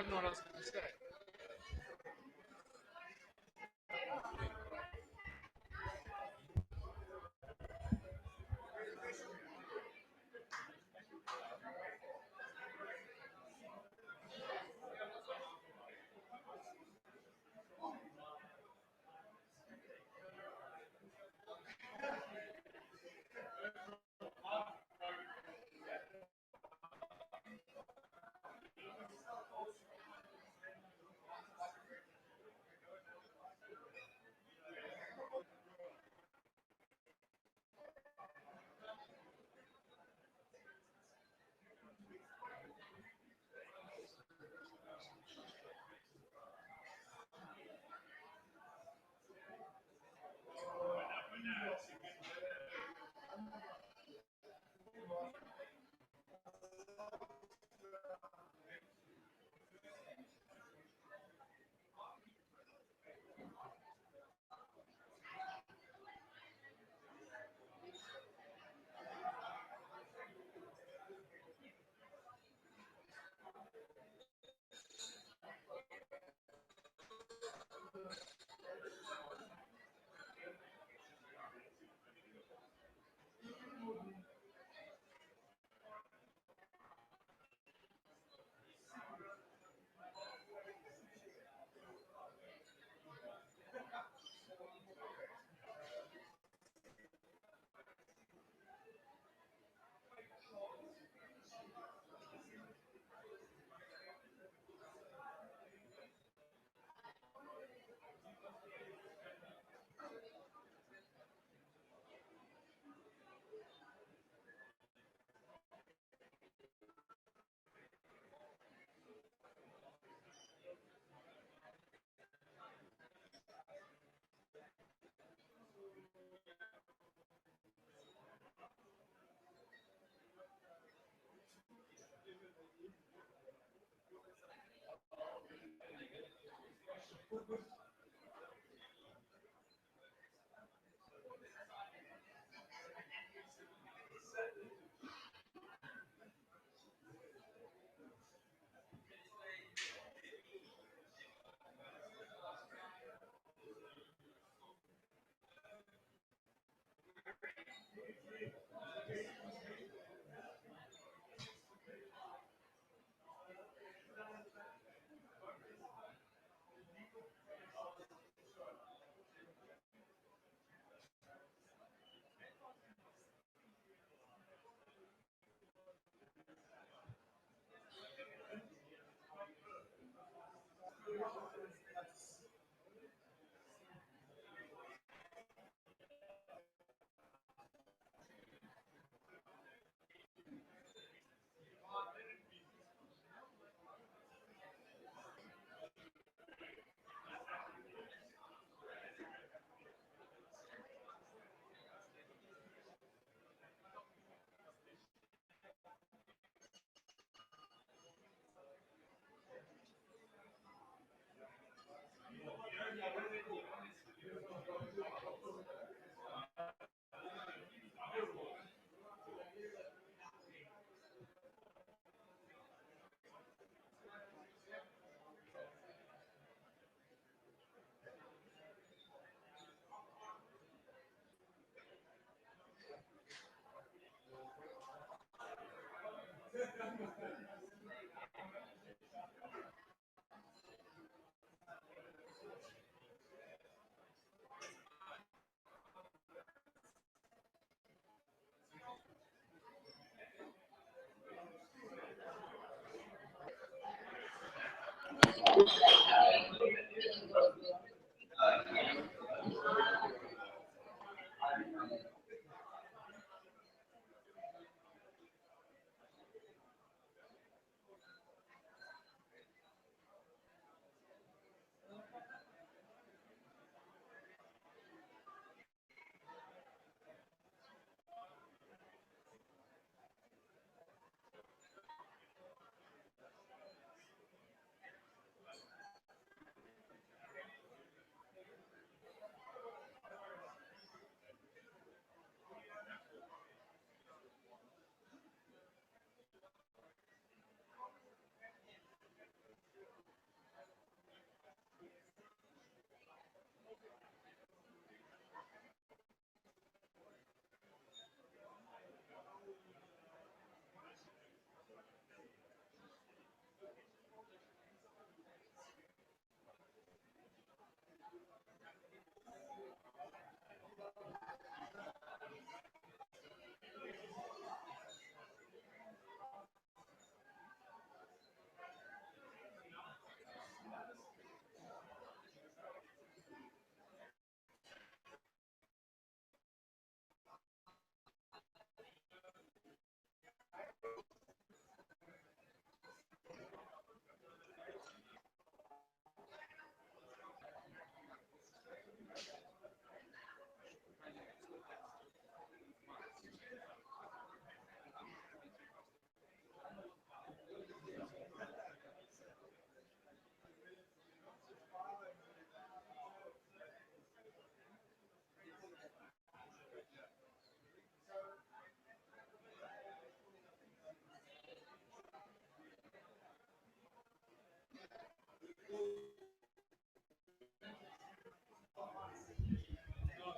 don't know what else to say.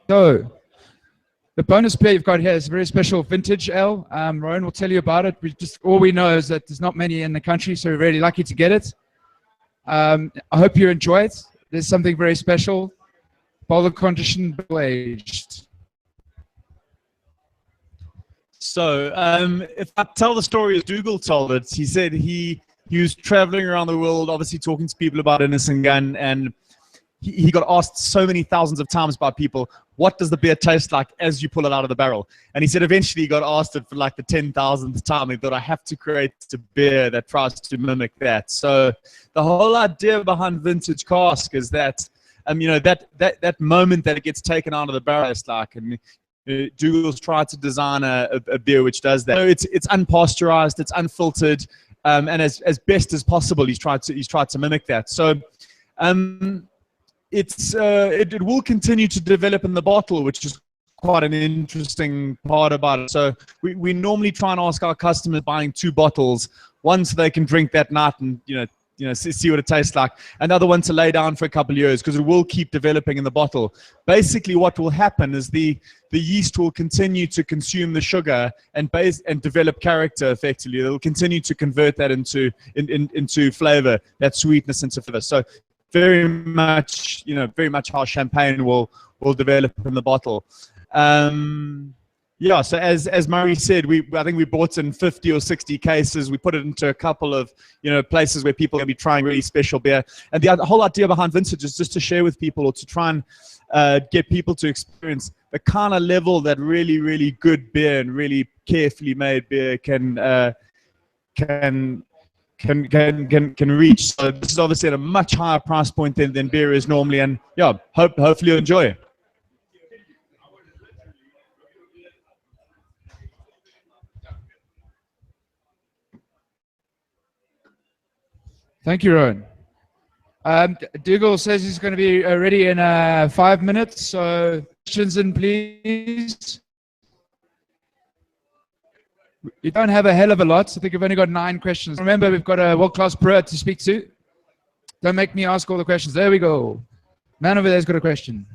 So, the bonus beer you've got here is a very special vintage ale. Rowan will tell you about it. All we know is that there's not many in the country, so we're really lucky to get it. I hope you enjoy it. There's something very special. Boulder conditioned, aged.
So, if I tell the story as Dougal told it, he said he was traveling around the world, obviously talking to people about Innis Gunn, and he got asked so many thousands of times by people, what does the beer taste like as you pull it out of the barrel? And he said eventually he got asked it for like the 10,000th time. He thought, I have to create a beer that tries to mimic that. So the whole idea behind vintage cask is that, that moment that it gets taken out of the barrel, it's like, and Dougal's tried to design a beer which does that. So it's unpasteurized, it's unfiltered, and as best as possible, he's tried to mimic that. So, it will continue to develop in the bottle, which is quite an interesting part about it. So we normally try and ask our customers buying 2 bottles, one so they can drink that night and see what it tastes like, another one to lay down for a couple of years, because it will keep developing in the bottle. Basically what will happen is the yeast will continue to consume the sugar and develop character effectively. It'll continue to convert that into flavor, that sweetness into flavor. So very much how champagne will develop in the bottle. So as Murray said, I think we bought in 50 or 60 cases. We put it into a couple of places where people are going to be trying really special beer. And the whole idea behind vintage is just to share with people, or to try and get people to experience the kind of level that really, really good beer and really carefully made beer can reach. So this is obviously at a much higher price point than beer is normally, and hopefully you'll enjoy it.
Thank you, Rowan. Dougal says he's going to be ready in 5 minutes, so questions in, please. You don't have a hell of a lot. I think we've only got 9 questions. Remember, we've got a world-class brewer to speak to. Don't make me ask all the questions. There we go. Man over there's got a question.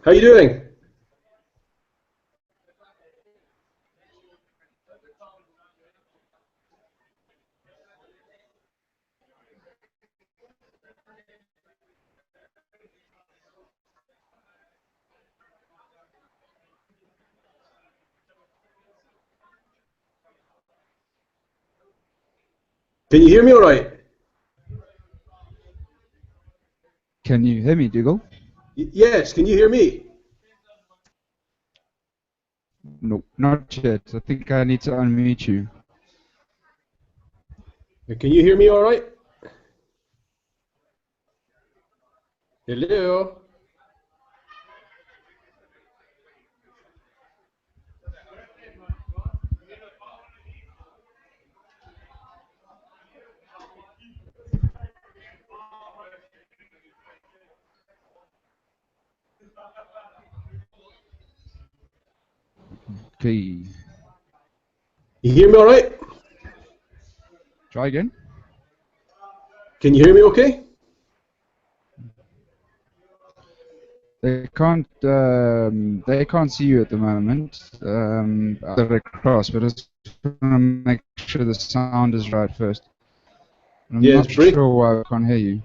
How are you doing? Can you hear me all right?
Can you hear me, Dougal?
Yes, can you hear me?
No, not yet. I think I need to unmute you.
Can you hear me all right? Hello?
Okay.
You hear me all right?
Try again.
Can you hear me okay?
They can't see you at the moment. The Red Cross, but I just want to make sure the sound is right first. I'm
Yeah,
not
it's break.
sure why I can't hear you.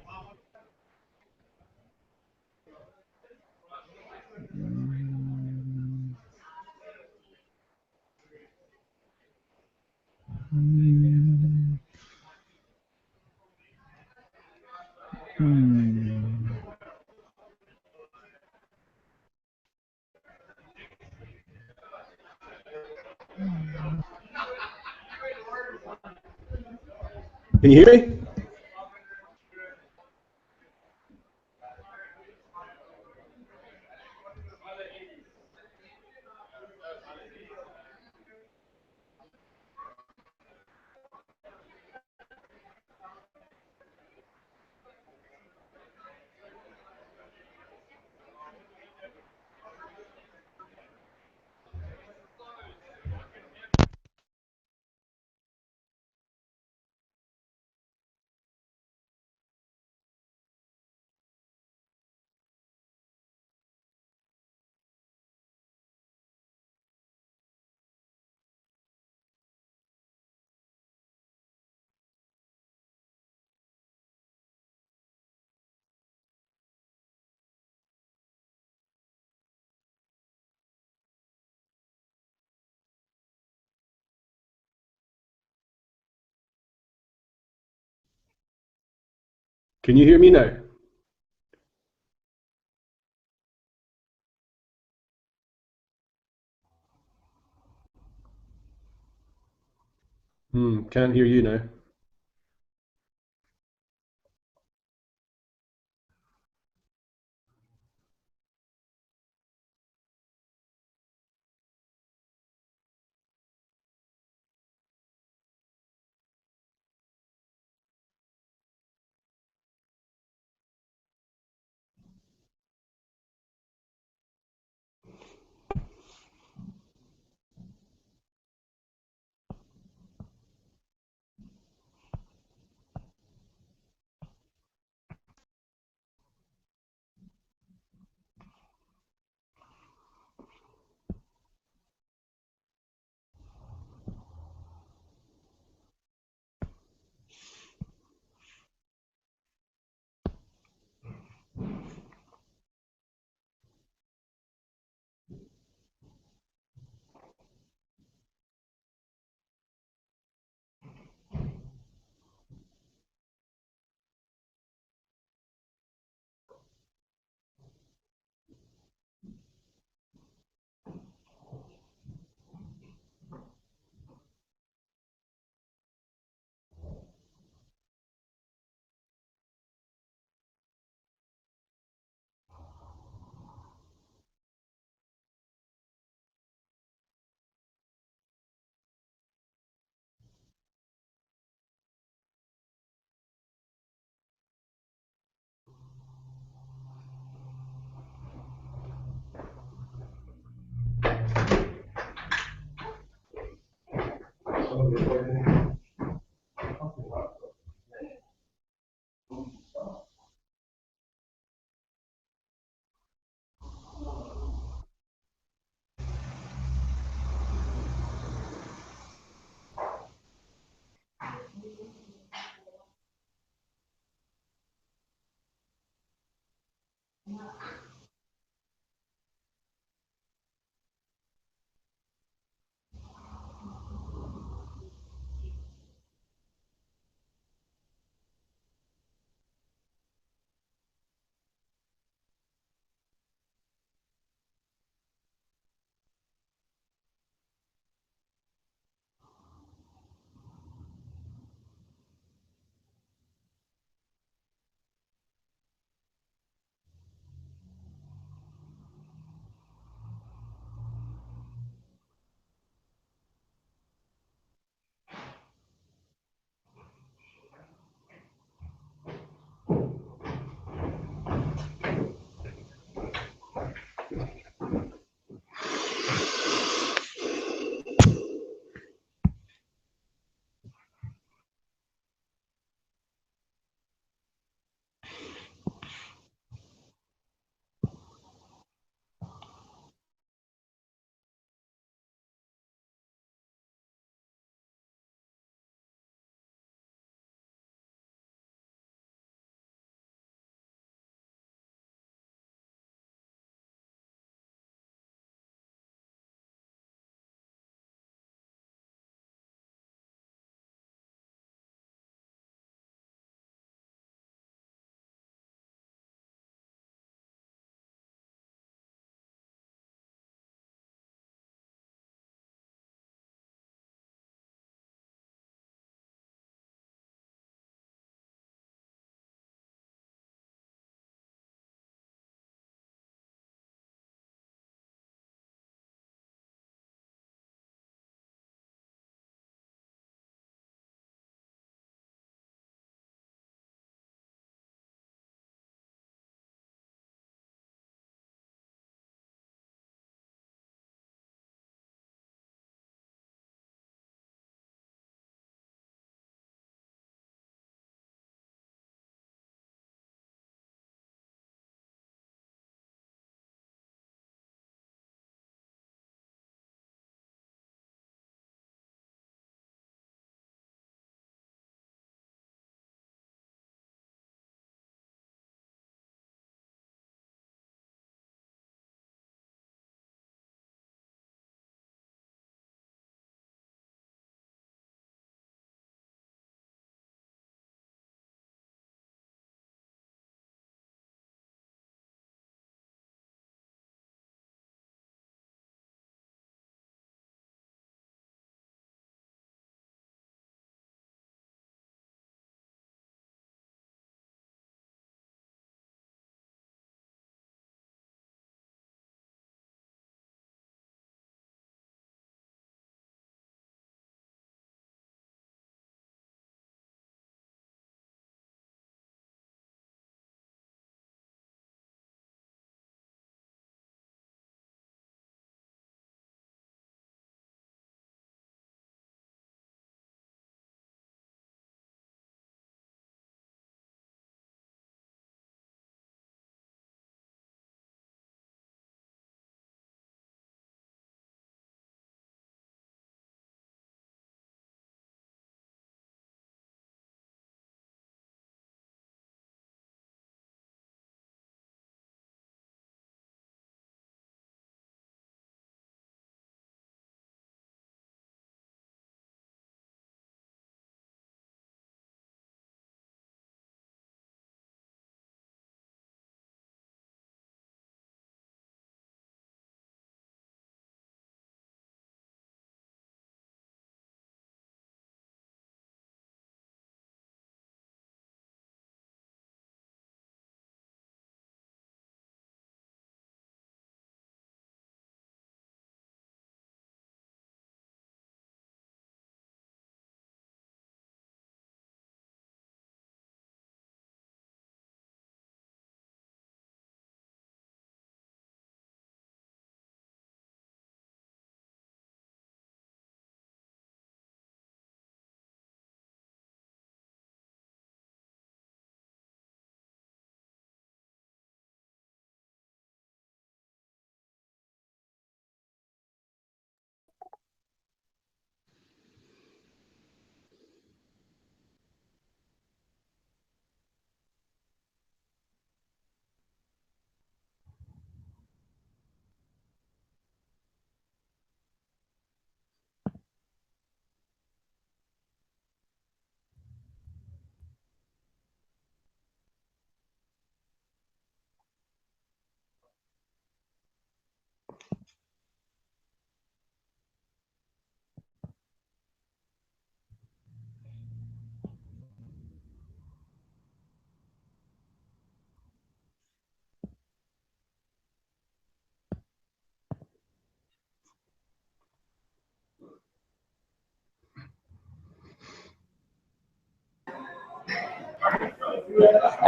Can you hear me? Can you hear me now? Can't hear you now.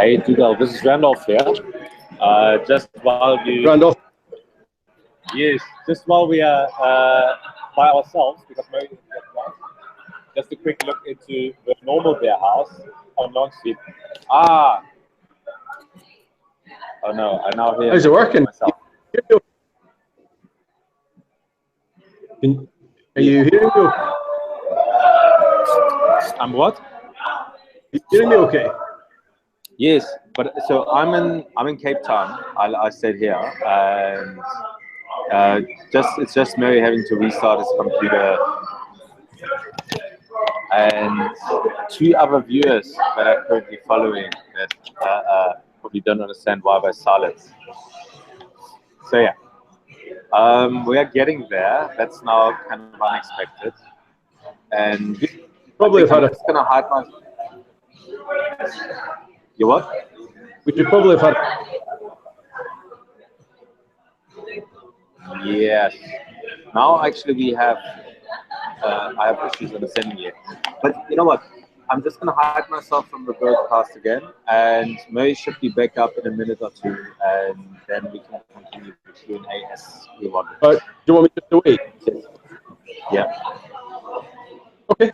Hey, Dougal, this is Randolph here. Just while you...
Randolph.
Yes, just while we are by ourselves, because Mary is at lunch, just a quick look into the normal Beerhouse on Long Street. Ah! Oh no, I now hear...
How's it working?
Myself.
Are you hearing me?
I'm what?
Are you hearing me okay?
Yes, but so I'm in Cape Town. I stayed here, and it's just Mary having to restart his computer, and two other viewers that are currently following that probably don't understand why we're silent. So yeah, we are getting there. That's now kind of unexpected, and
Probably have had
I'm just gonna hide my... You what?
We should probably have had.
Yes. Now actually we have I have issues understanding it. But you know what? I'm just gonna hide myself from the broadcast again, and Murray should be back up in a minute or two, and then we can continue the Q&A as we want.
Do you want me just to wait?
Yeah.
Okay.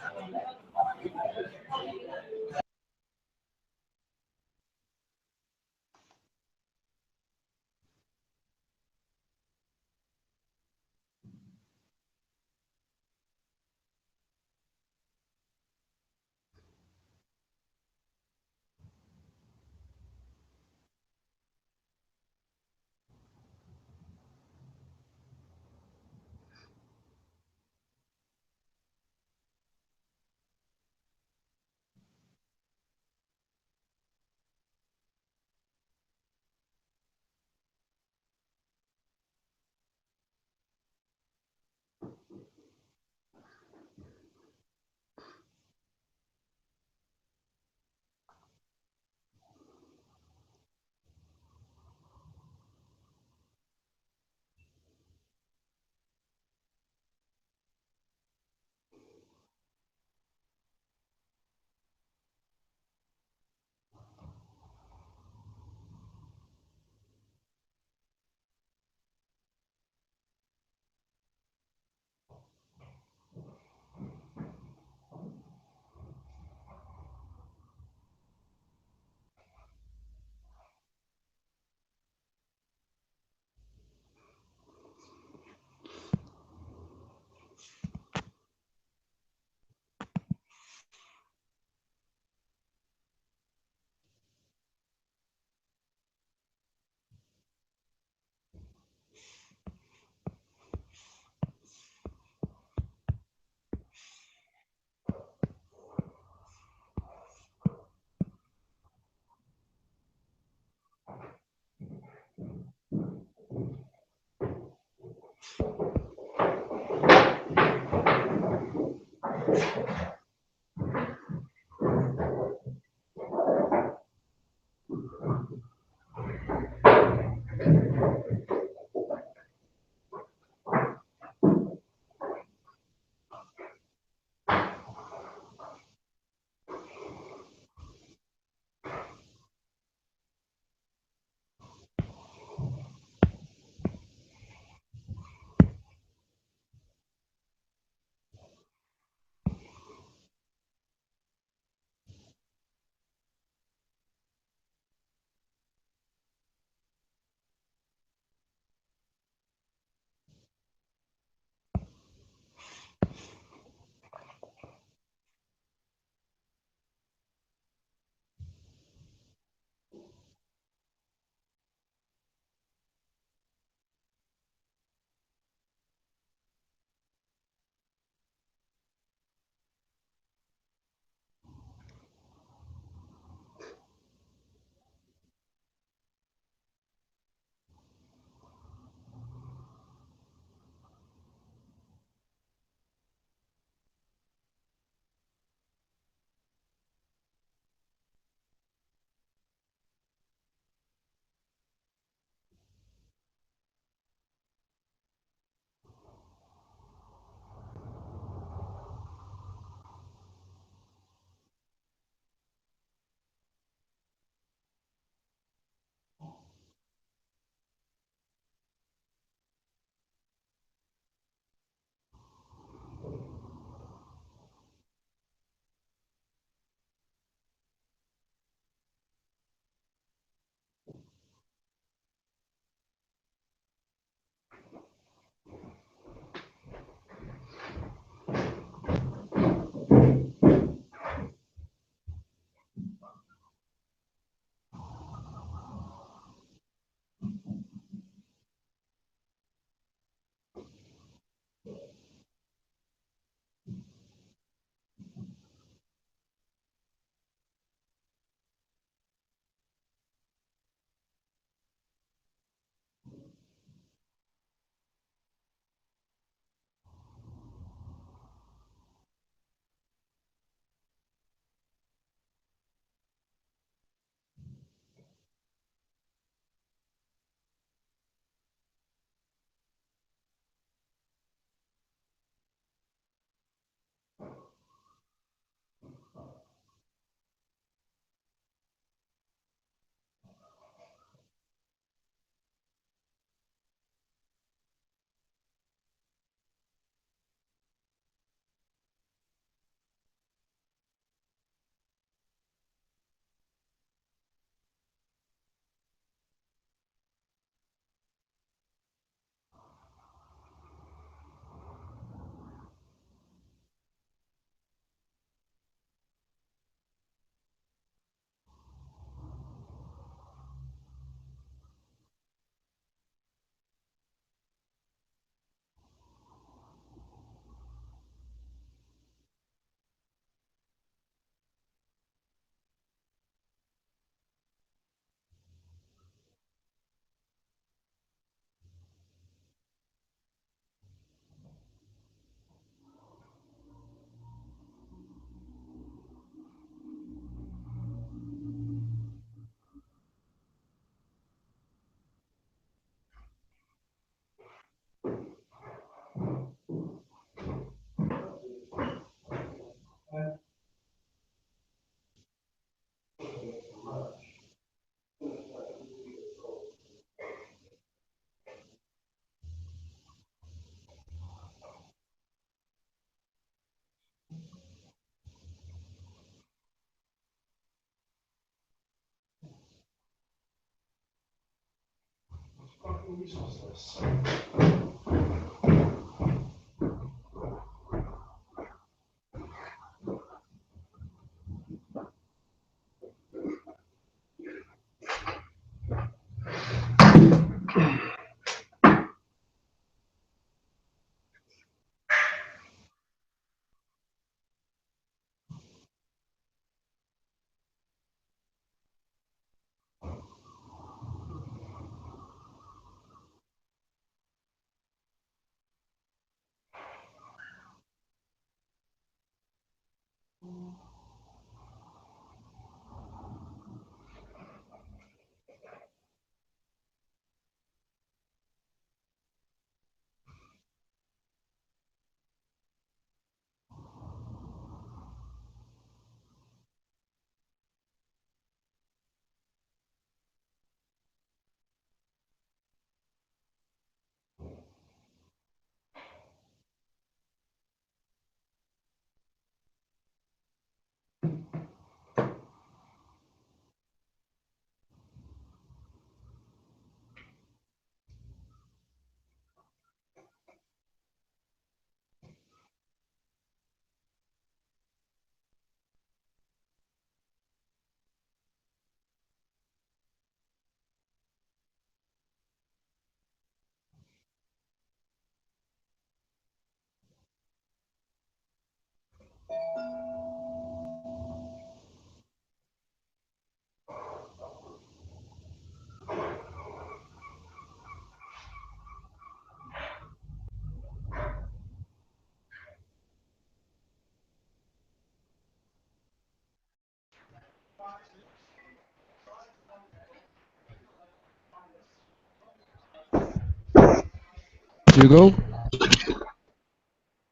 Dougal?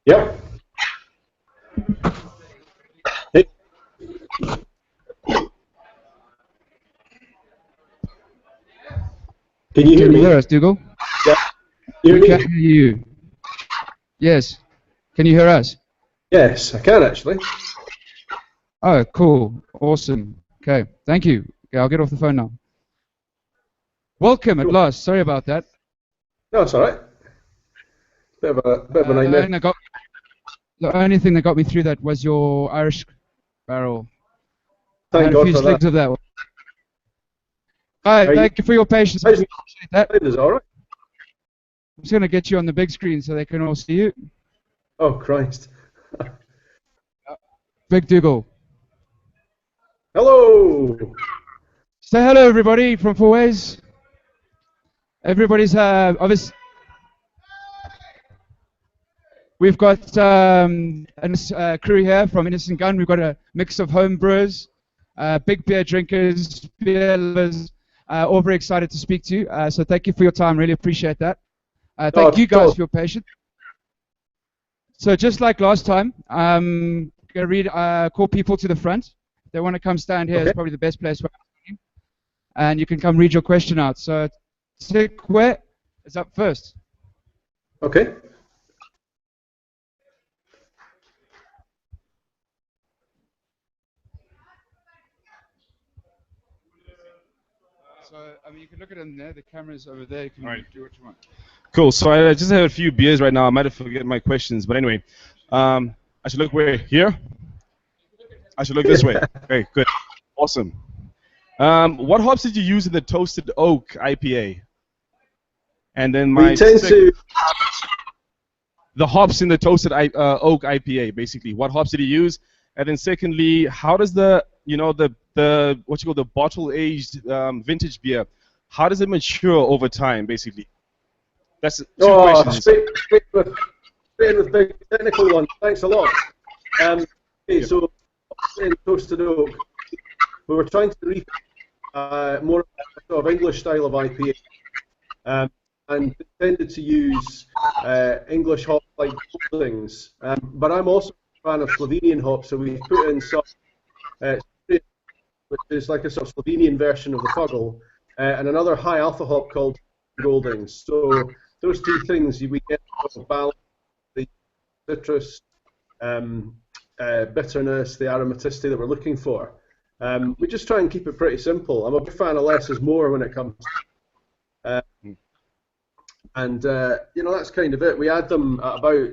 Yep. Hey. Can you hear
Can you
me?
hear us, Dougal?
Yeah. You
We
hear
can
me?
hear you. Yes. Can you hear us?
Yes, I can actually.
Oh, cool. Awesome. Okay. Thank you. Okay, I'll get off the phone now. Welcome at
Cool.
last. Sorry about that.
No, it's all right. Bit of a nightmare.
The only thing that got me through that was your Irish barrel. I
Thank
had a
God
few
for that.
sligs of that one. Hi, thank you for your patience. I
How's
appreciate that. I'm
is all right?
just going to get you on the big screen so they can all see you.
Oh Christ.
Big Dougal.
Hello.
Say hello, everybody, from Four Ways. Everybody's obviously. We've got a crew here from Innis Gunn. We've got a mix of home brewers, big beer drinkers, beer lovers, all very excited to speak to you. So thank you for your time. Really appreciate that. Thank you guys for your patience. So just like last time, I'm going to call people to the front. If they want to come stand here, it's probably the best place for you. And you can come read your question out. So Tikwe is up first.
Okay.
So, I mean, you can look at them there. The camera's over there. You can do what you want.
Cool. So I just have a few beers right now. I might have forgotten my questions, but anyway, I should look where? Here? I should look this way. Okay, good. Awesome. What hops did you use in the Toasted Oak IPA? And then my the hops in the Toasted Oak IPA, basically. What hops did you use? And then secondly, how does the the bottle aged vintage beer, how does it mature over time, basically? That's two questions.
Straight with big technical one. Thanks a lot. Okay, so in Toasted Oak, we were trying to reach more of a sort of English style of IPA, and tended to use English hops like things. But I'm also a fan of Slovenian hops, so we put in some, which is like a sort of Slovenian version of the Fuggle, and another high alpha hop called Goldings. So those two things, we get a balance, the citrus, bitterness, the aromaticity that we're looking for. We just try and keep it pretty simple. I'm a big fan of less is more when it comes to And that's kind of it. We add them at about,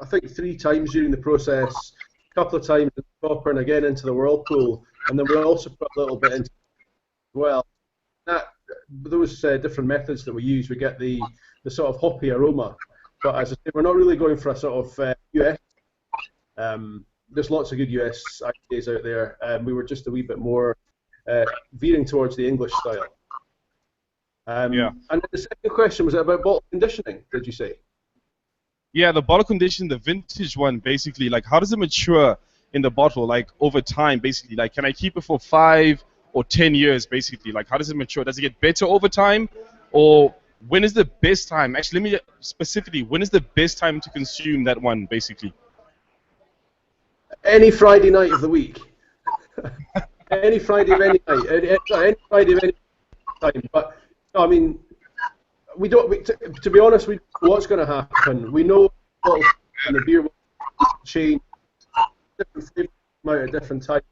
I think, 3 times during the process, a couple of times in the copper and again into the whirlpool, and then we also put a little bit into as well. Those different methods that we use, we get the sort of hoppy aroma. But as I say, we're not really going for a sort of US. There's lots of good US IPAs out there. We were just a wee bit more veering towards the English style. And the second question was about bottle conditioning, did you say?
Yeah, the bottle condition, the vintage one, basically, like how does it mature in the bottle, like over time, basically? Like, can I keep it for 5 or 10 years, basically? Like, how does it mature? Does it get better over time? Or when is the best time? Actually, let me specifically, when is the best time to consume that one, basically?
Any Friday night of the week. Any Friday of any night. Any Friday of any time. But I mean, we don't. To be honest, we know what's going to happen. We know and the beer will change, different flavors come out at different times,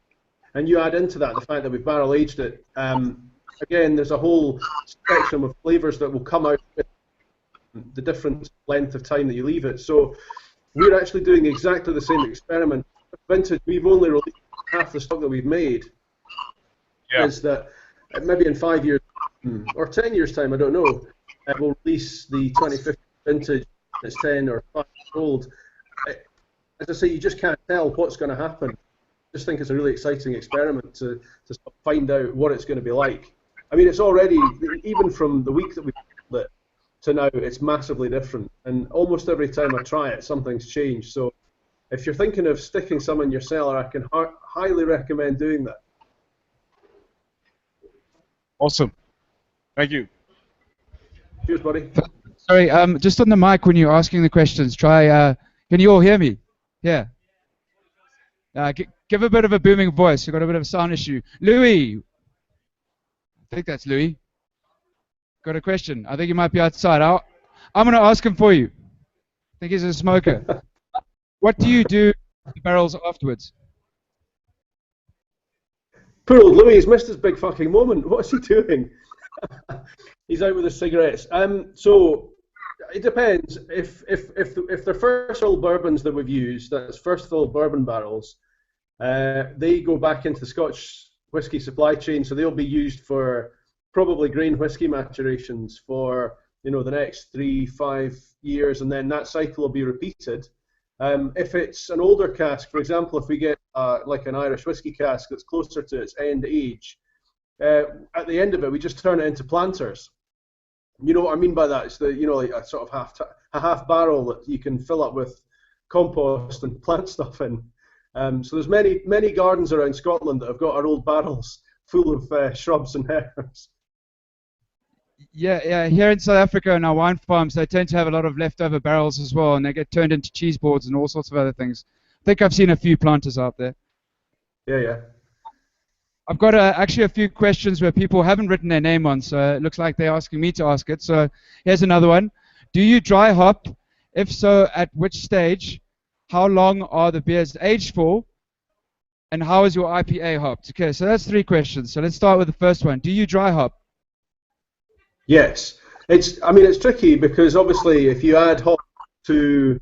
and you add into that the fact that we've barrel aged it. Again, there's a whole spectrum of flavors that will come out with the different length of time that you leave it. So we're actually doing exactly the same experiment. Vintage, we've only released half the stock that we've made. Is that maybe in 5 years or 10 years time, I don't know, we'll release the 2050 vintage that's 10 or 5 years old. As I say, you just can't tell what's going to happen. I just think it's a really exciting experiment to find out what it's going to be like. I mean, it's already, even from the week that we built it to now, it's massively different. And almost every time I try it, something's changed. So if you're thinking of sticking some in your cellar, I can highly recommend doing that.
Awesome. Thank you.
Cheers, buddy.
Sorry, just on the mic when you're asking the questions, try, can you all hear me? Yeah. Give a bit of a booming voice. You've got a bit of a sound issue. Louis. I think that's Louis. Got a question. I think he might be outside. I'm going to ask him for you. I think he's a smoker. What do you do with the barrels afterwards?
Poor old Louis, he's missed his big fucking moment. What's he doing? He's out with his cigarettes. So it depends. If they're first fill bourbons that we've used, that's first fill bourbon barrels, they go back into the Scotch whisky supply chain, so they'll be used for probably grain whisky maturations for the next 3-5 years, and then that cycle will be repeated. If it's an older cask, for example, if we get like an Irish whiskey cask that's closer to its end age, at the end of it, we just turn it into planters. You know what I mean by that? It's like a sort of half barrel that you can fill up with compost and plant stuff in. So there's many gardens around Scotland that have got our old barrels full of shrubs and herbs.
Yeah. Here in South Africa, in our wine farms, they tend to have a lot of leftover barrels as well, and they get turned into cheese boards and all sorts of other things. I think I've seen a few planters out there.
Yeah.
I've got actually a few questions where people haven't written their name on, so it looks like they're asking me to ask it. So here's another one. Do you dry hop? If so, at which stage? How long are the beers aged for? And how is your IPA hopped? Okay, so that's 3 questions. So let's start with the first one. Do you dry hop?
Yes. It's tricky because obviously if you add hop to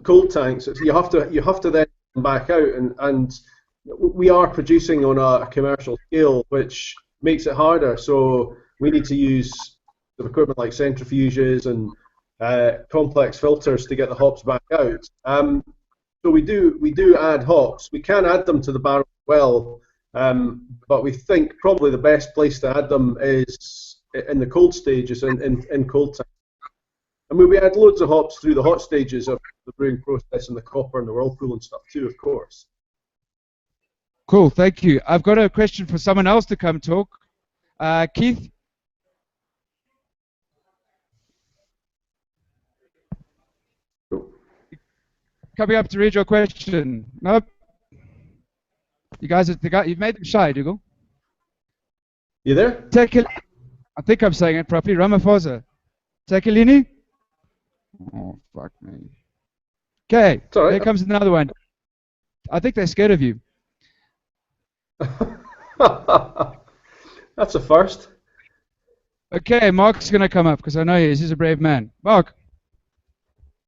cold tanks, you have to then come back out, and we are producing on a commercial scale, which makes it harder. So we need to use the equipment like centrifuges and complex filters to get the hops back out. So we do add hops. We can add them to the barrel as well, but we think probably the best place to add them is in the cold stages, in cold tanks. I mean, we add loads of hops through the hot stages of the brewing process and the copper and the whirlpool and stuff too, of course.
Cool, thank you. I've got a question for someone else to come talk. Keith? Coming up to read your question. Nope. You guys, you've made them shy, Dougal.
You there?
I think I'm saying it properly. Ramaphosa. Tekelini? Oh, fuck me. Okay,
right.
Here comes another one. I think they're scared of you.
That's a first.
Okay, Mark's going to come up because I know he is. He's a brave man. Mark.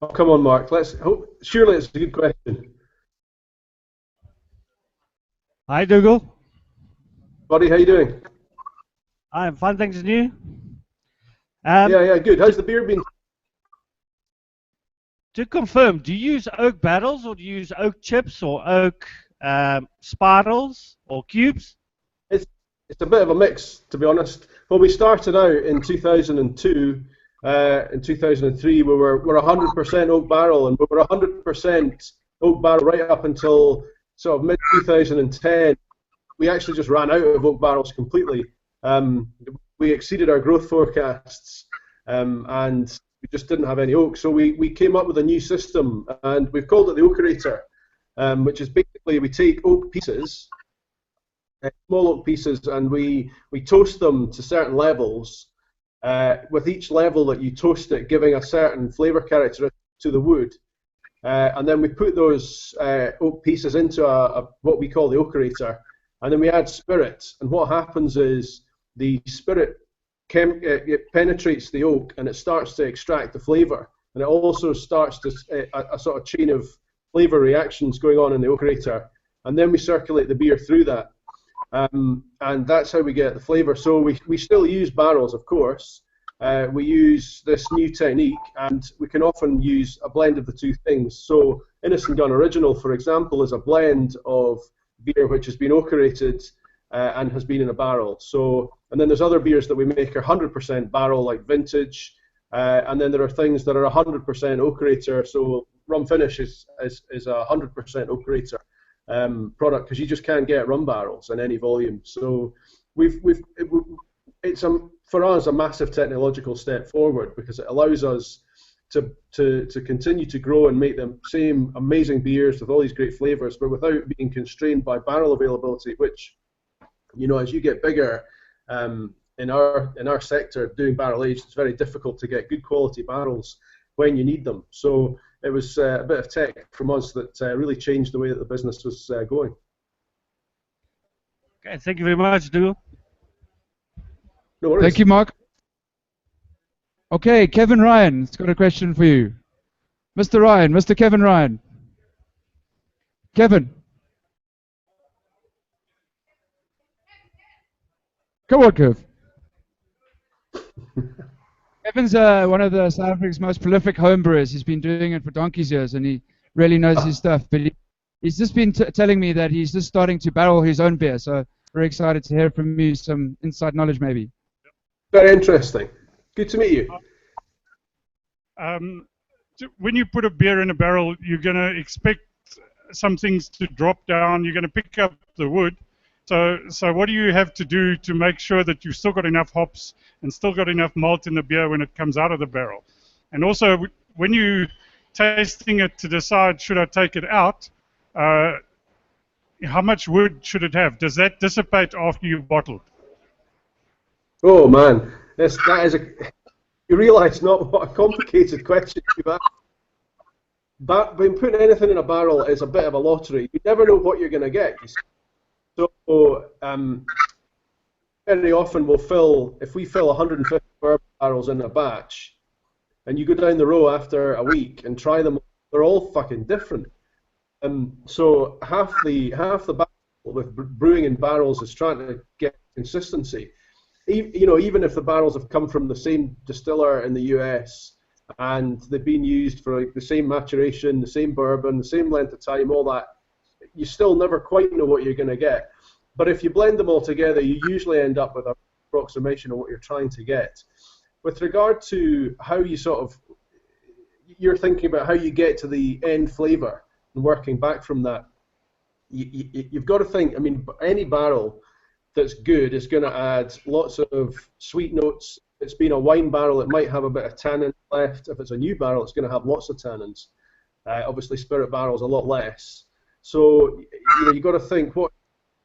Oh, come on, Mark. Surely it's a good question.
Hi, Dougal.
Buddy, how you doing?
I'm fine, thanks, and you?
Yeah, good. How's the beer been?
To confirm, do you use oak barrels or do you use oak chips or oak spirals or cubes?
It's a bit of a mix, to be honest. When we started out in 2002, in 2003, we were 100% oak barrel, and we were 100% oak barrel right up until sort of mid 2010. We actually just ran out of oak barrels completely. We exceeded our growth forecasts, and we just didn't have any oak. So we came up with a new system, and we've called it the Oakerator, which is basically we take oak pieces, small oak pieces, and we toast them to certain levels. With each level that you toast it, giving a certain flavour characteristic to the wood, and then we put those oak pieces into what we call the Oakerator, and then we add spirit. And what happens is the spirit it penetrates the oak and it starts to extract the flavour, and it also starts to a sort of chain of flavour reactions going on in the Oakerator, and then we circulate the beer through that. And that's how we get the flavour. So we still use barrels, of course. We use this new technique, and we can often use a blend of the two things. So Innis Gunn Original, for example, is a blend of beer which has been oakerated and has been in a barrel. So, and then there's other beers that we make are 100% barrel, like vintage, and then there are things that are 100% oakerator. So rum finish is a 100% oakerator product, because you just can't get rum barrels in any volume. So it's for us a massive technological step forward, because it allows us to continue to grow and make the same amazing beers with all these great flavors, but without being constrained by barrel availability, which, you know, as you get bigger in our sector doing barrel aged, it's very difficult to get good quality barrels when you need them. So it was a bit of tech from us that really changed the way that the business was going.
Okay, thank you very much, Dougal.
No worries.
Thank you, Mark. Okay, Kevin Ryan's got a question for you. Mr. Ryan, Mr. Kevin Ryan. Kevin. Come on, Kev. Kevin's one of the South Africa's most prolific homebrewers. He's been doing it for donkey's years, and he really knows his stuff. But he's just been telling me that he's just starting to barrel his own beer. So very excited to hear from you some inside knowledge, maybe.
Very interesting. Good to meet you.
When you put a beer in a barrel, you're going to expect some things to drop down. You're going to pick up the wood. So what do you have to do to make sure that you've still got enough hops and still got enough malt in the beer when it comes out of the barrel? And also, when you're tasting it to decide, should I take it out, how much wood should it have? Does that dissipate after you've bottled?
Oh man, that is you realise not what a complicated question you've asked. But when putting anything in a barrel is a bit of a lottery. You never know what you're going to get. So very often if we fill 150 bourbon barrels in a batch, and you go down the row after a week and try them, they're all fucking different. So half the battle with brewing in barrels is trying to get consistency. Even if the barrels have come from the same distiller in the US and they've been used for like the same maturation, the same bourbon, the same length of time, all that, you still never quite know what you're going to get. But if you blend them all together, you usually end up with an approximation of what you're trying to get. With regard to how you're thinking about how you get to the end flavour and working back from that, you've got to think, I mean, any barrel that's good is going to add lots of sweet notes. If it's been a wine barrel, it might have a bit of tannin left. If it's a new barrel, it's going to have lots of tannins. Obviously, spirit barrels a lot less. So you've got to think, what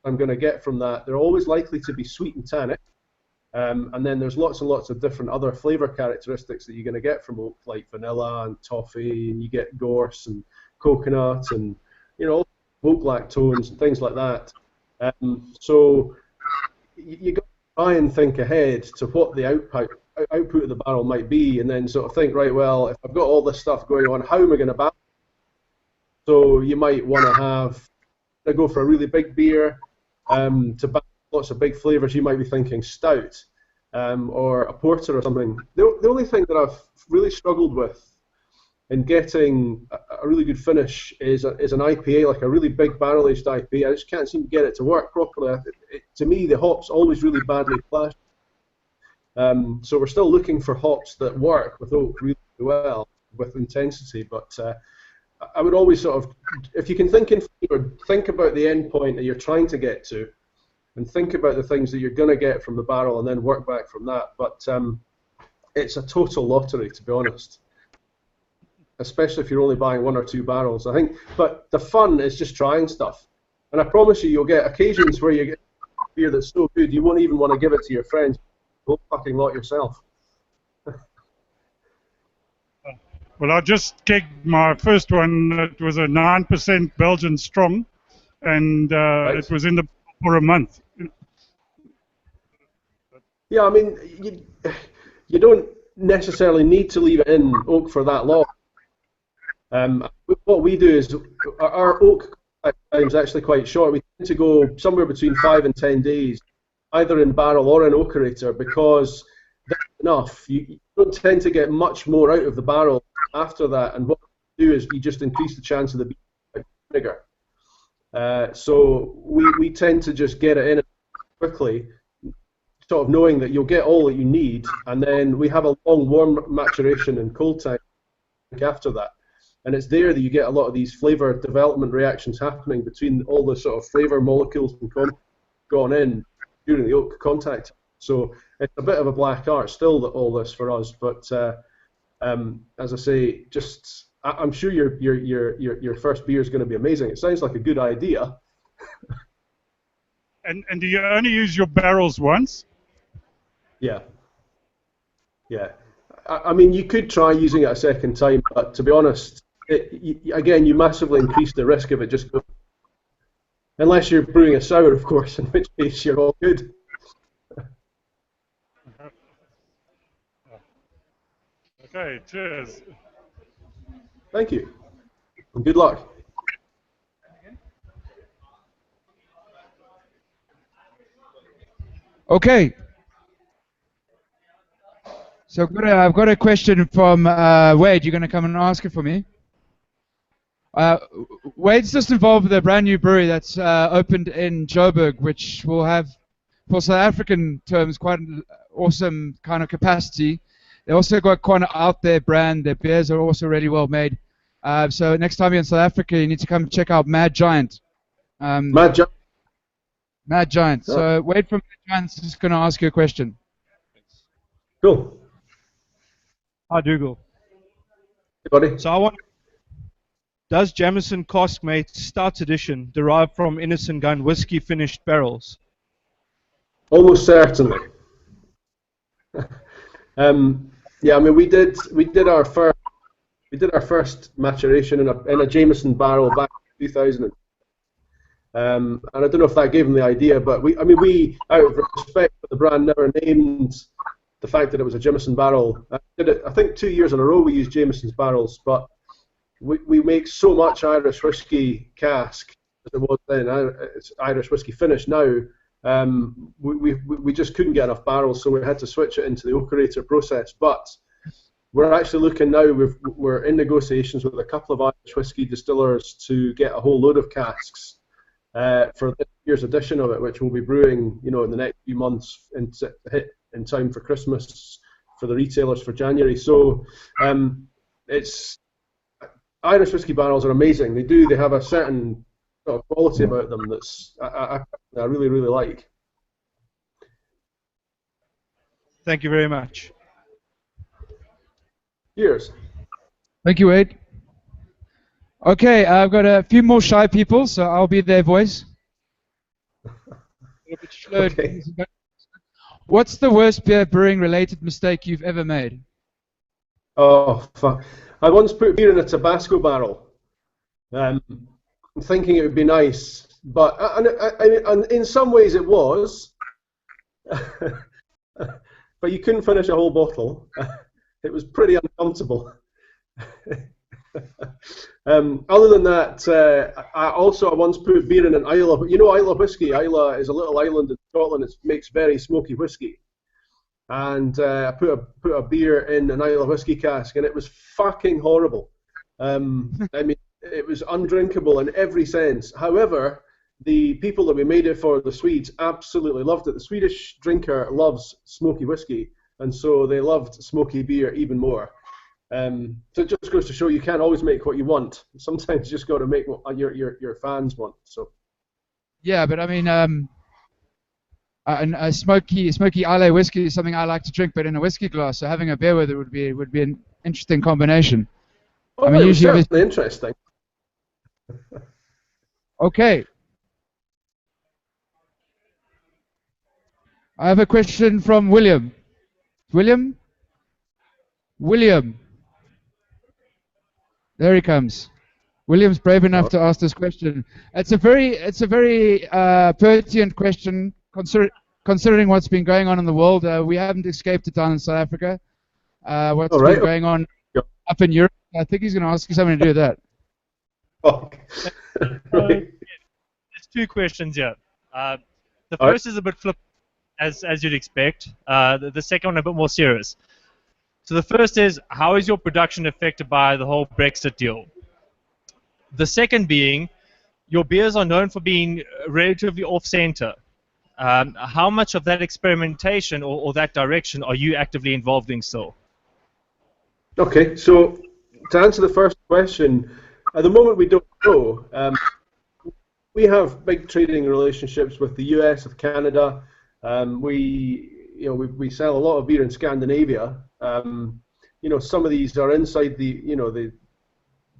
I'm going to get from that. They're always likely to be sweet and tannic, and then there's lots and lots of different other flavour characteristics that you're going to get from oak, like vanilla and toffee, and you get gorse and coconut, and oak lactones and things like that. So you got to try and think ahead to what the output of the barrel might be, and then sort of think, right, well, if I've got all this stuff going on, how am I going to balance? So you might want to go for a really big beer to balance lots of big flavours. You might be thinking stout or a porter or something. The only thing that I've really struggled with in getting a really good finish is an IPA, like a really big barrel-aged IPA. I just can't seem to get it to work properly. To me, the hops always really badly clash. So we're still looking for hops that work with oak really well, with intensity. But I would always sort of, if you can think in flavor, think about the end point that you're trying to get to, and think about the things that you're going to get from the barrel, and then work back from that. But it's a total lottery, to be honest. Especially if you're only buying 1 or 2 barrels, I think. But the fun is just trying stuff. And I promise you'll get occasions where you get beer that's so good you won't even want to give it to your friends. Go fucking lot yourself.
Well, I just kegged my first one. It was a 9% Belgian strong, and
Right.
it was in the for a month.
Yeah, I mean, you don't necessarily need to leave it in oak for that long. What we do is our oak time is actually quite short. We tend to go somewhere between 5 and 10 days, either in barrel or in oakerator, because that's enough. You don't tend to get much more out of the barrel after that, and what you do is you just increase the chance of the beer vinegar. So we tend to just get it in quickly, sort of knowing that you'll get all that you need, and then we have a long warm maturation and cold time after that. And it's there that you get a lot of these flavour development reactions happening between all the sort of flavour molecules and gone in during the oak contact. So it's a bit of a black art still, all this for us. But as I say, just I'm sure your first beer is going to be amazing. It sounds like a good idea.
And do you only use your barrels once?
Yeah. Yeah. I mean, you could try using it a second time, but to be honest, again, you massively increase the risk of it just going. Unless you're brewing a sour, of course, in which case you're all good.
Okay, cheers.
Thank you. And good luck.
Okay. So I've got a question from Wade. You're going to come and ask it for me. Wade's just involved with a brand new brewery that's opened in Joburg, which will have, for South African terms, quite an awesome kind of capacity. They also got quite an out there brand. Their beers are also really well made. So next time you're in South Africa, you need to come check out Mad Giant.
Mad Giant.
Mad Giant.
Oh.
So Wade from Mad Giant's just going to ask you a question.
Cool.
Hi, Dougal.
Hey, buddy.
So I want. Does Jameson Caskmate Stout Edition derive from Innis Gunn whiskey finished barrels?
Almost certainly. Yeah, I mean, we did our first maturation in a Jameson barrel back in 2000. And I don't know if that gave them the idea, but we out of respect for the brand, never named the fact that it was a Jameson barrel. I did it, I think 2 years in a row we used Jameson's barrels, but we make so much Irish whiskey cask as it was then. It's Irish whiskey finish now. We just couldn't get enough barrels, so we had to switch it into the oakerator process. But we're actually looking now. We're in negotiations with a couple of Irish whiskey distillers to get a whole load of casks for this year's edition of it, which we'll be brewing, in the next few months to hit in time for Christmas for the retailers for January. So it's Irish whiskey barrels are amazing. They have a certain sort of quality about them that's I really, really like.
Thank you very much.
Cheers.
Thank you, Wade. Okay, I've got a few more shy people, so I'll be their voice.
Okay.
What's the worst beer brewing related mistake you've ever made?
Oh, fuck. I once put beer in a Tabasco barrel, thinking it would be nice, but and in some ways it was, but you couldn't finish a whole bottle. It was pretty uncomfortable. Other than that, I once put beer in an Islay. You know Islay whiskey? Islay is a little island in Scotland. It makes very smoky whiskey. And I put a beer in an Islay whiskey cask, and it was fucking horrible. I mean, it was undrinkable in every sense. However, the people that we made it for, the Swedes, absolutely loved it. The Swedish drinker loves smoky whiskey, and so they loved smoky beer even more. So it just goes to show you can't always make what you want. Sometimes you just got to make what your fans want. So.
Yeah, but I mean, a smoky Islay whiskey is something I like to drink, but in a whiskey glass. So having a beer with it would be an interesting combination.
Oh,
I mean, usually
certainly interesting.
Okay. I have a question from William. William. There he comes. William's brave enough to ask this question. It's a very pertinent question considering what's been going on in the world. We haven't escaped it down in South Africa. What's been going on up in Europe? I think he's going to ask you something to do with that.
There's two questions here. The first is a bit flip, as you'd expect. The second one a bit more serious. So the first is, how is your production affected by the whole Brexit deal? The second being, your beers are known for being relatively off-center. How much of that experimentation or that direction are you actively involved in still?
Okay, so to answer the first question, at the moment we don't know. We have big trading relationships with the US, with Canada. We sell a lot of beer in Scandinavia. Some of these are inside the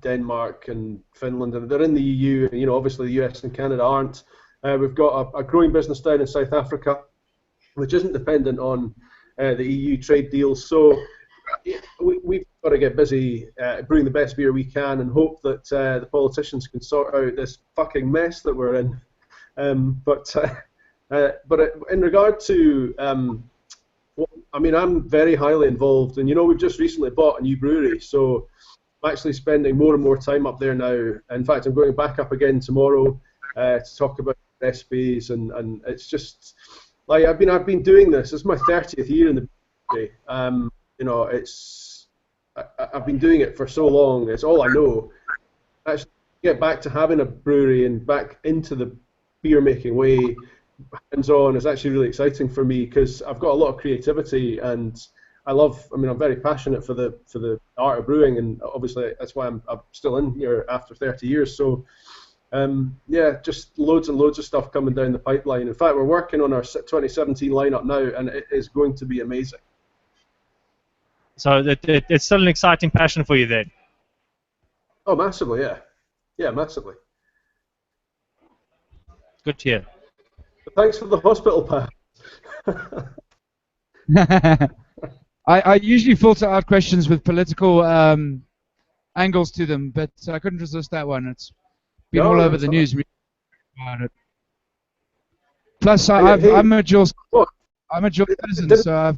Denmark and Finland, and they're in the EU. Obviously the US and Canada aren't. We've got a growing business down in South Africa, which isn't dependent on the EU trade deals. So we've got to get busy brewing the best beer we can and hope that the politicians can sort out this fucking mess that we're in. But in regard to, I'm very highly involved, and we've just recently bought a new brewery, so I'm actually spending more and more time up there now. In fact, I'm going back up again tomorrow to talk about recipes, and it's just like I've been doing this. It's my 30th year in the brewery. I've been doing it for so long. It's all I know. Actually, get back to having a brewery and back into the beer making way, hands-on, is actually really exciting for me because I've got a lot of creativity and I'm very passionate for the art of brewing, and obviously that's why I'm still in here after 30 years. So just loads and loads of stuff coming down the pipeline. In fact, we're working on our 2017 lineup now, and it is going to be amazing.
So it's still an exciting passion for you then?
Oh, massively, yeah. Yeah, massively.
Good to hear.
But thanks for the hospital pass.
I usually filter out questions with political angles to them, but I couldn't resist that one. It's been all over the news about it. Plus, I'm a dual citizen, so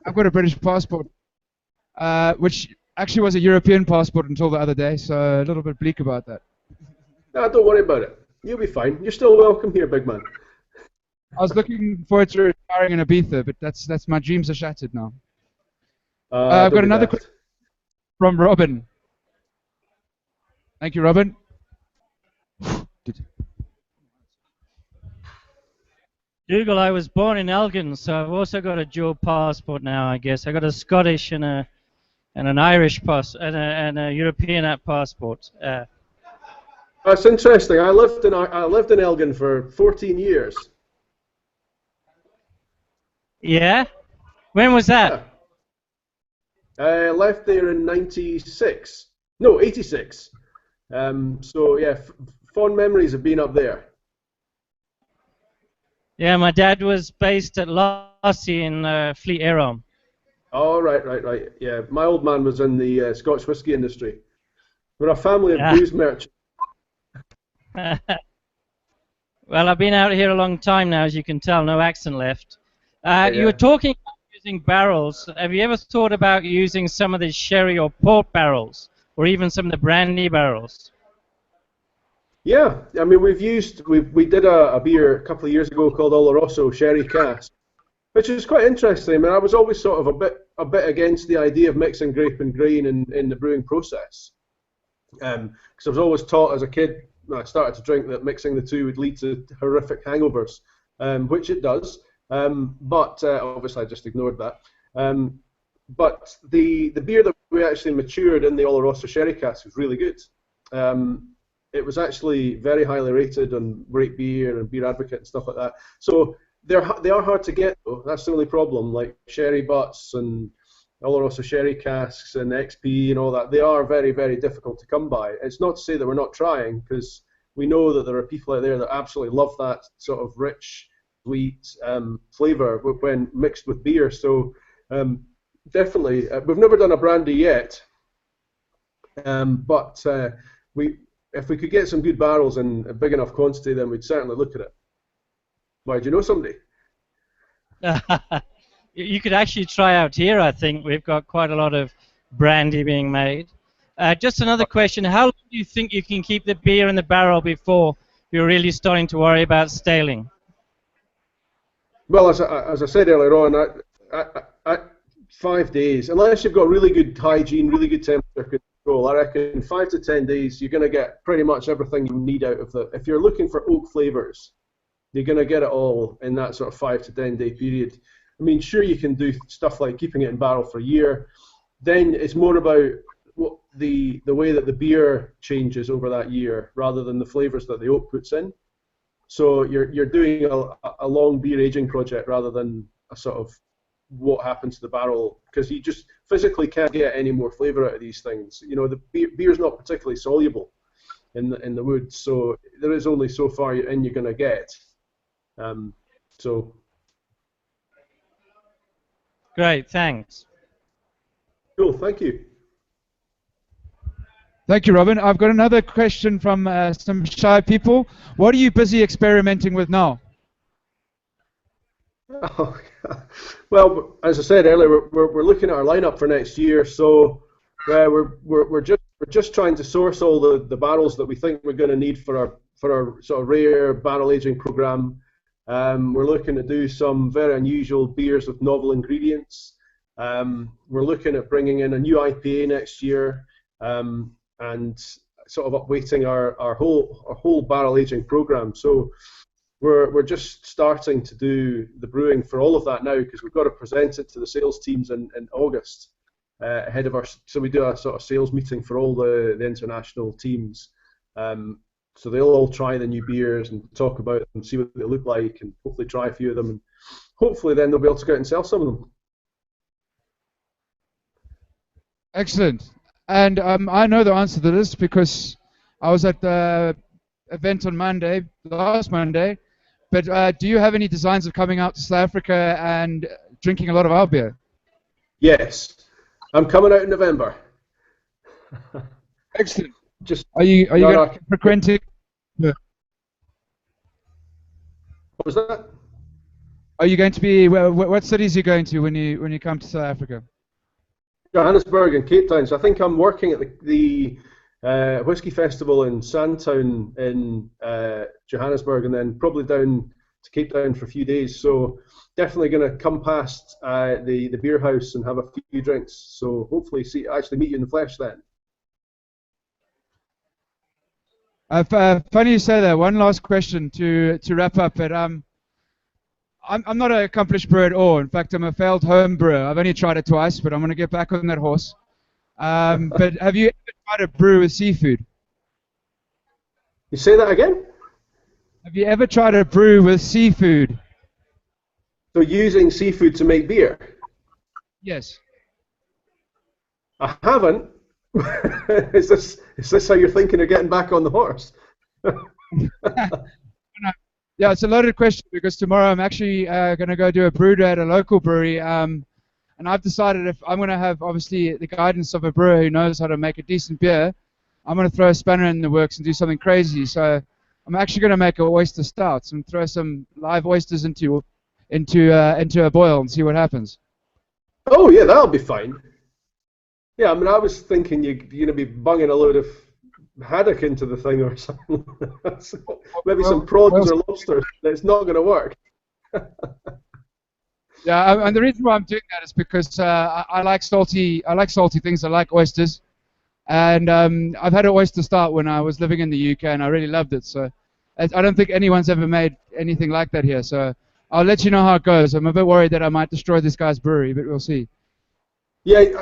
I've got a British passport, which actually was a European passport until the other day, so a little bit bleak about that.
No, don't worry about it. You'll be fine. You're still welcome here, big man.
I was looking forward to retiring in Ibiza, but that's my dreams are shattered now. I've got another question from Robin. Thank you, Robin.
Dougal, I was born in Elgin, so I've also got a dual passport now, I guess. I got a Scottish and an Irish and a European passport.
That's interesting. I lived in Elgin for 14 years.
Yeah? When was that?
Yeah. I left there in 96. No, 86. So yeah, fond memories of being up there.
Yeah, my dad was based at Lassie in Fleet Aerom.
Oh, right. Yeah, my old man was in the Scotch whisky industry. We're a family of booze merchants.
Well, I've been out here a long time now, as you can tell, no accent left. You were talking about using barrels. Have you ever thought about using some of the sherry or port barrels, or even some of the brandy barrels?
Yeah, I mean, we did a beer a couple of years ago called Oloroso Sherry Cask, which is quite interesting. I mean, I was always sort of a bit against the idea of mixing grape and grain in the brewing process, because I was always taught as a kid when I started to drink that mixing the two would lead to horrific hangovers, which it does. But obviously I just ignored that. But the beer that we actually matured in the Oloroso Sherry Cask was really good. It was actually very highly rated on Great Beer and Beer Advocate and stuff like that. So they are hard to get though. That's the only problem. Like sherry butts and Oloroso Sherry Casks and XP and all that, they are very, very difficult to come by. It's not to say that we're not trying, because we know that there are people out there that absolutely love that sort of rich, sweet flavour when mixed with beer. So definitely, we've never done a brandy yet, but if we could get some good barrels in a big enough quantity, then we'd certainly look at it. Why, do you know somebody?
You could actually try out here, I think. We've got quite a lot of brandy being made. Just another question. How long do you think you can keep the beer in the barrel before you're really starting to worry about staling?
Well, as I said earlier on, 5 days, unless you've got really good hygiene, really good temperature control, I reckon 5 to 10 days, you're going to get pretty much everything you need out of the. If you're looking for oak flavours, you're going to get it all in that sort of 5 to 10 day period. I mean, sure, you can do stuff like keeping it in barrel for a year. Then it's more about what the way that the beer changes over that year, rather than the flavours that the oak puts in. So you're doing a long beer aging project rather than a sort of what happens to the barrel, because you just physically can't get any more flavour out of these things. You know, the beer's not particularly soluble in the wood, so there is only so far in you're going to get. So.
Great, thanks.
Cool, thank you.
Thank you, Robin. I've got another question from some shy people. What are you busy experimenting with now?
Oh, well, as I said earlier, we're looking at our lineup for next year. So we're just trying to source all the barrels that we think we're going to need for our sort of rare barrel aging program. We're looking to do some very unusual beers with novel ingredients. We're looking at bringing in a new IPA next year, and sort of upweighting our whole barrel aging program. So we're just starting to do the brewing for all of that now, because we've got to present it to the sales teams in August ahead of our. So we do a sort of sales meeting for all the international teams. So they'll all try the new beers and talk about them and see what they look like, and hopefully try a few of them, and hopefully then they'll be able to go out and sell some of them.
Excellent. And I know the answer to this because I was at the event on last Monday. But do you have any designs of coming out to South Africa and drinking a lot of our beer?
Yes, I'm coming out in November.
Excellent. Are you going to frequenting?
What was that?
Are you going to be? What cities are you going to when you come to South Africa?
Johannesburg and Cape Town. So I think I'm working at the Whiskey Festival in Sandtown in Johannesburg, and then probably down to Cape Town for a few days. So definitely going to come past the Beerhouse and have a few drinks. So hopefully actually meet you in the flesh then.
Funny you say that. One last question to wrap up. But I'm not an accomplished brewer at all. In fact, I'm a failed home brewer. I've only tried it twice, but I'm going to get back on that horse. But have you ever tried to brew with seafood?
You say that again?
Have you ever tried to brew with seafood?
So using seafood to make beer?
Yes.
I haven't. Is this how you're thinking of getting back on the horse?
Yeah, it's a loaded question because tomorrow I'm actually going to go do a brew day at a local brewery, and I've decided if I'm going to have obviously the guidance of a brewer who knows how to make a decent beer, I'm going to throw a spanner in the works and do something crazy. So I'm actually going to make an oyster stout and throw some live oysters into a boil and see what happens.
Oh yeah, that'll be fine. Yeah, I mean, I was thinking you're going to be bunging a load of haddock into the thing or something. Maybe some prawns or lobsters. It's not going to work.
Yeah, and the reason why I'm doing that is because I like salty things. I like oysters, and I've had an oyster stout when I was living in the UK, and I really loved it. So I don't think anyone's ever made anything like that here. So I'll let you know how it goes. I'm a bit worried that I might destroy this guy's brewery, but we'll see.
Yeah,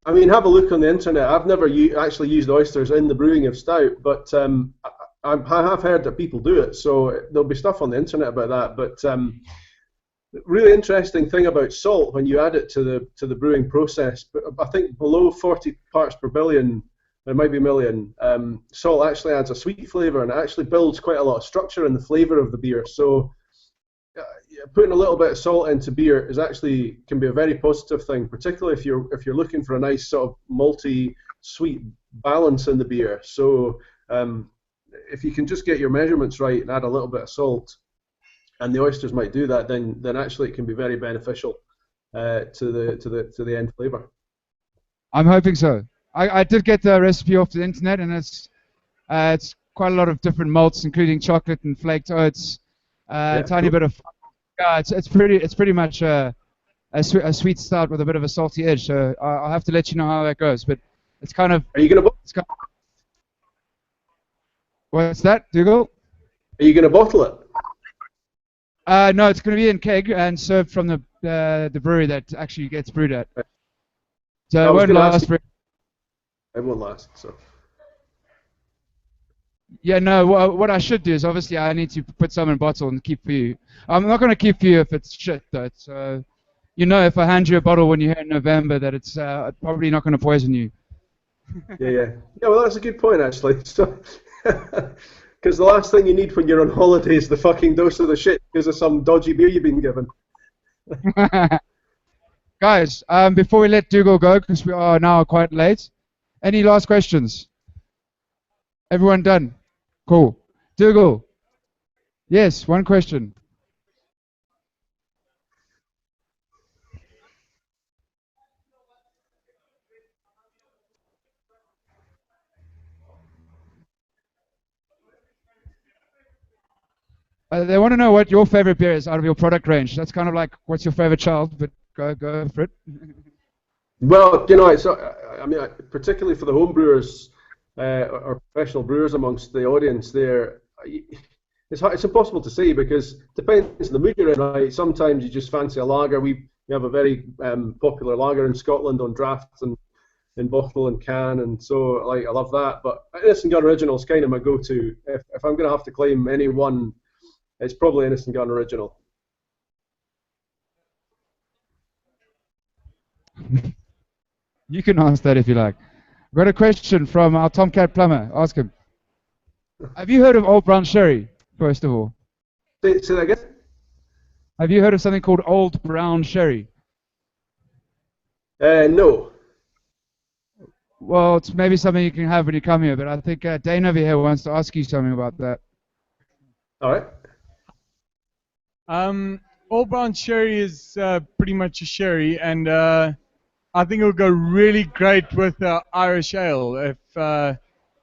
I mean, have a look on the internet. I've never actually used oysters in the brewing of stout, but I have heard that people do it. So there'll be stuff on the internet about that. But really interesting thing about salt when you add it to the brewing process. But I think below 40 parts per billion, there might be million. Salt actually adds a sweet flavour and it actually builds quite a lot of structure in the flavour of the beer. So putting a little bit of salt into beer can be a very positive thing, particularly if you're looking for a nice sort of malty, sweet balance in the beer. So if you can just get your measurements right and add a little bit of salt, and the oysters might do that, then actually it can be very beneficial to the end flavour.
I'm hoping so. I did get the recipe off the internet, and it's quite a lot of different malts, including chocolate and flaked oats, a tiny bit of. Yeah, it's pretty much a sweet start with a bit of a salty edge. So I'll have to let you know how that goes. But it's kind of.
Are you gonna?
What's that, Dougal?
Are you gonna bottle it?
No, it's going to be in keg and served from the brewery that actually gets brewed at. So it won't last.
It won't last. So.
Yeah, no. What I should do is obviously I need to put some in a bottle and keep for you. I'm not going to keep for you if it's shit, though. So, if I hand you a bottle when you're here in November, that it's probably not going to poison you.
Yeah. Well, that's a good point actually. So, because the last thing you need when you're on holiday is the fucking dose of the shit because of some dodgy beer you've been given.
Guys, before we let Dougal go, because we are now quite late, any last questions? Everyone done? Cool. Dougal. Yes, one question. They want to know what your favorite beer is out of your product range. That's kind of like, what's your favorite child? But go for it.
Well, I mean, particularly for the home brewers or professional brewers amongst the audience there, it's impossible to say because it depends on the mood you're in. Right? Sometimes you just fancy a lager. We have a very popular lager in Scotland on draft and in bottle and can, and so I love that. But Innis Gunn Original is kind of my go-to. If I'm going to have to claim any one, it's probably Innis Gunn Original.
You can ask that if you like. I've got a question from our Tomcat Plumber. Ask him. Have you heard of Old Brown Sherry, first of all?
Say that again?
Have you heard of something called Old Brown Sherry?
No.
Well, it's maybe something you can have when you come here, but I think Dane over here wants to ask you something about that.
All right.
Old Brown Sherry is pretty much a sherry, and I think it would go really great with Irish Ale if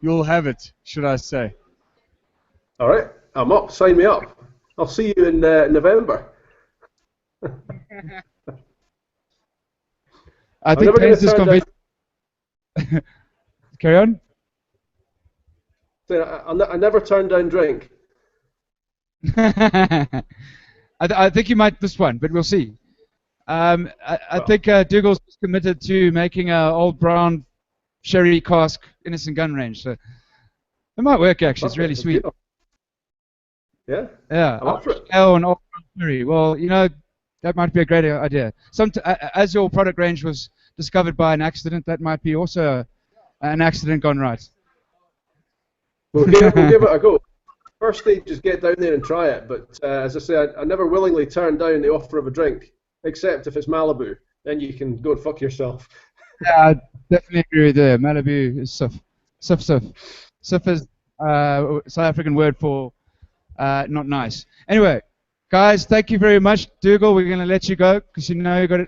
you'll have it, should I say.
All right, I'm up. Sign me up. I'll see you in November.
I think Dane's just convinced. Carry on.
I never turn down drink.
I think you might this one, but we'll see. I think Dougal's committed to making an Old Brown Sherry cask Innis Gunn range, so it might work actually. It's really sweet.
Yeah.
Yeah.
I'm up for it.
Ale and Old Brown Sherry. Well, that might be a great idea. As your product range was discovered by an accident, that might be also an accident gone right.
We'll give it a go. First stage is get down there and try it, but as I say, I never willingly turn down the offer of a drink, except if it's Malibu. Then you can go and fuck yourself.
Yeah, I definitely agree with you. Malibu is stuff. Stuff is. South African word for not nice. Anyway, guys, thank you very much. Dougal, we're going to let you go because you know you've got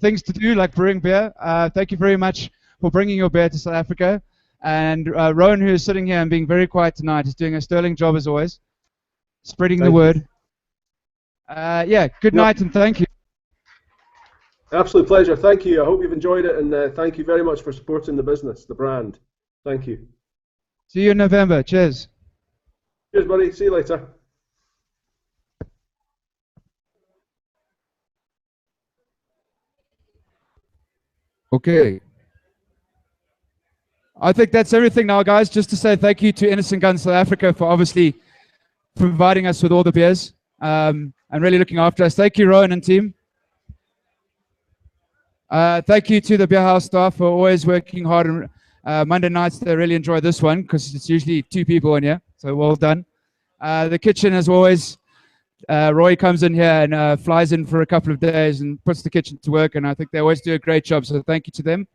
things to do like brewing beer. Thank you very much for bringing your beer to South Africa. And Rowan, who is sitting here and being very quiet tonight, is doing a sterling job as always, spreading the word. Yeah, good night and thank you.
Absolute pleasure. Thank you. I hope you've enjoyed it, and thank you very much for supporting the business, the brand. Thank you.
See you in November. Cheers.
Cheers, buddy. See you later.
Okay. I think that's everything now, guys. Just to say thank you to Innis Gunn South Africa for obviously providing us with all the beers and really looking after us. Thank you, Rowan and team. Thank you to the Beerhouse staff for always working hard. And Monday nights, they really enjoy this one because it's usually 2 people in here. So well done. The kitchen, as always, Roy comes in here and flies in for a couple of days and puts the kitchen to work. And I think they always do a great job. So thank you to them.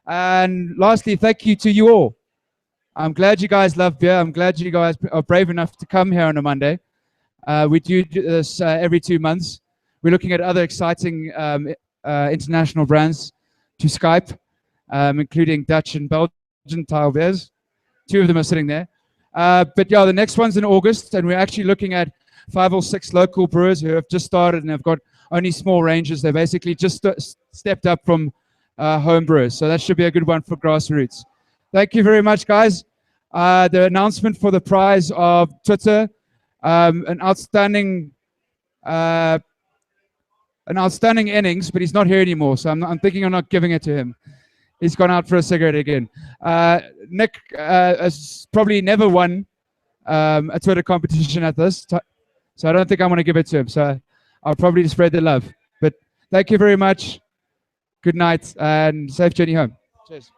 And lastly, thank you to you all. I'm glad you guys love beer. I'm glad you guys are brave enough to come here on a Monday. We do this every 2 months. We're looking at other exciting international brands to Skype, including Dutch and Belgian tile beers. 2 of them are sitting there. But yeah, the next one's in August, and we're actually looking at 5 or 6 local brewers who have just started and have got only small ranges. They basically just stepped up from home brewers. So that should be a good one for grassroots. Thank you very much, guys. The announcement for the prize of Twitter, an outstanding innings, but he's not here anymore, so I'm thinking I'm not giving it to him. He's gone out for a cigarette again. Nick has probably never won a Twitter competition at this, so I don't think I'm going to give it to him. So I'll probably spread the love. But thank you very much. Good night and safe journey home. Cheers.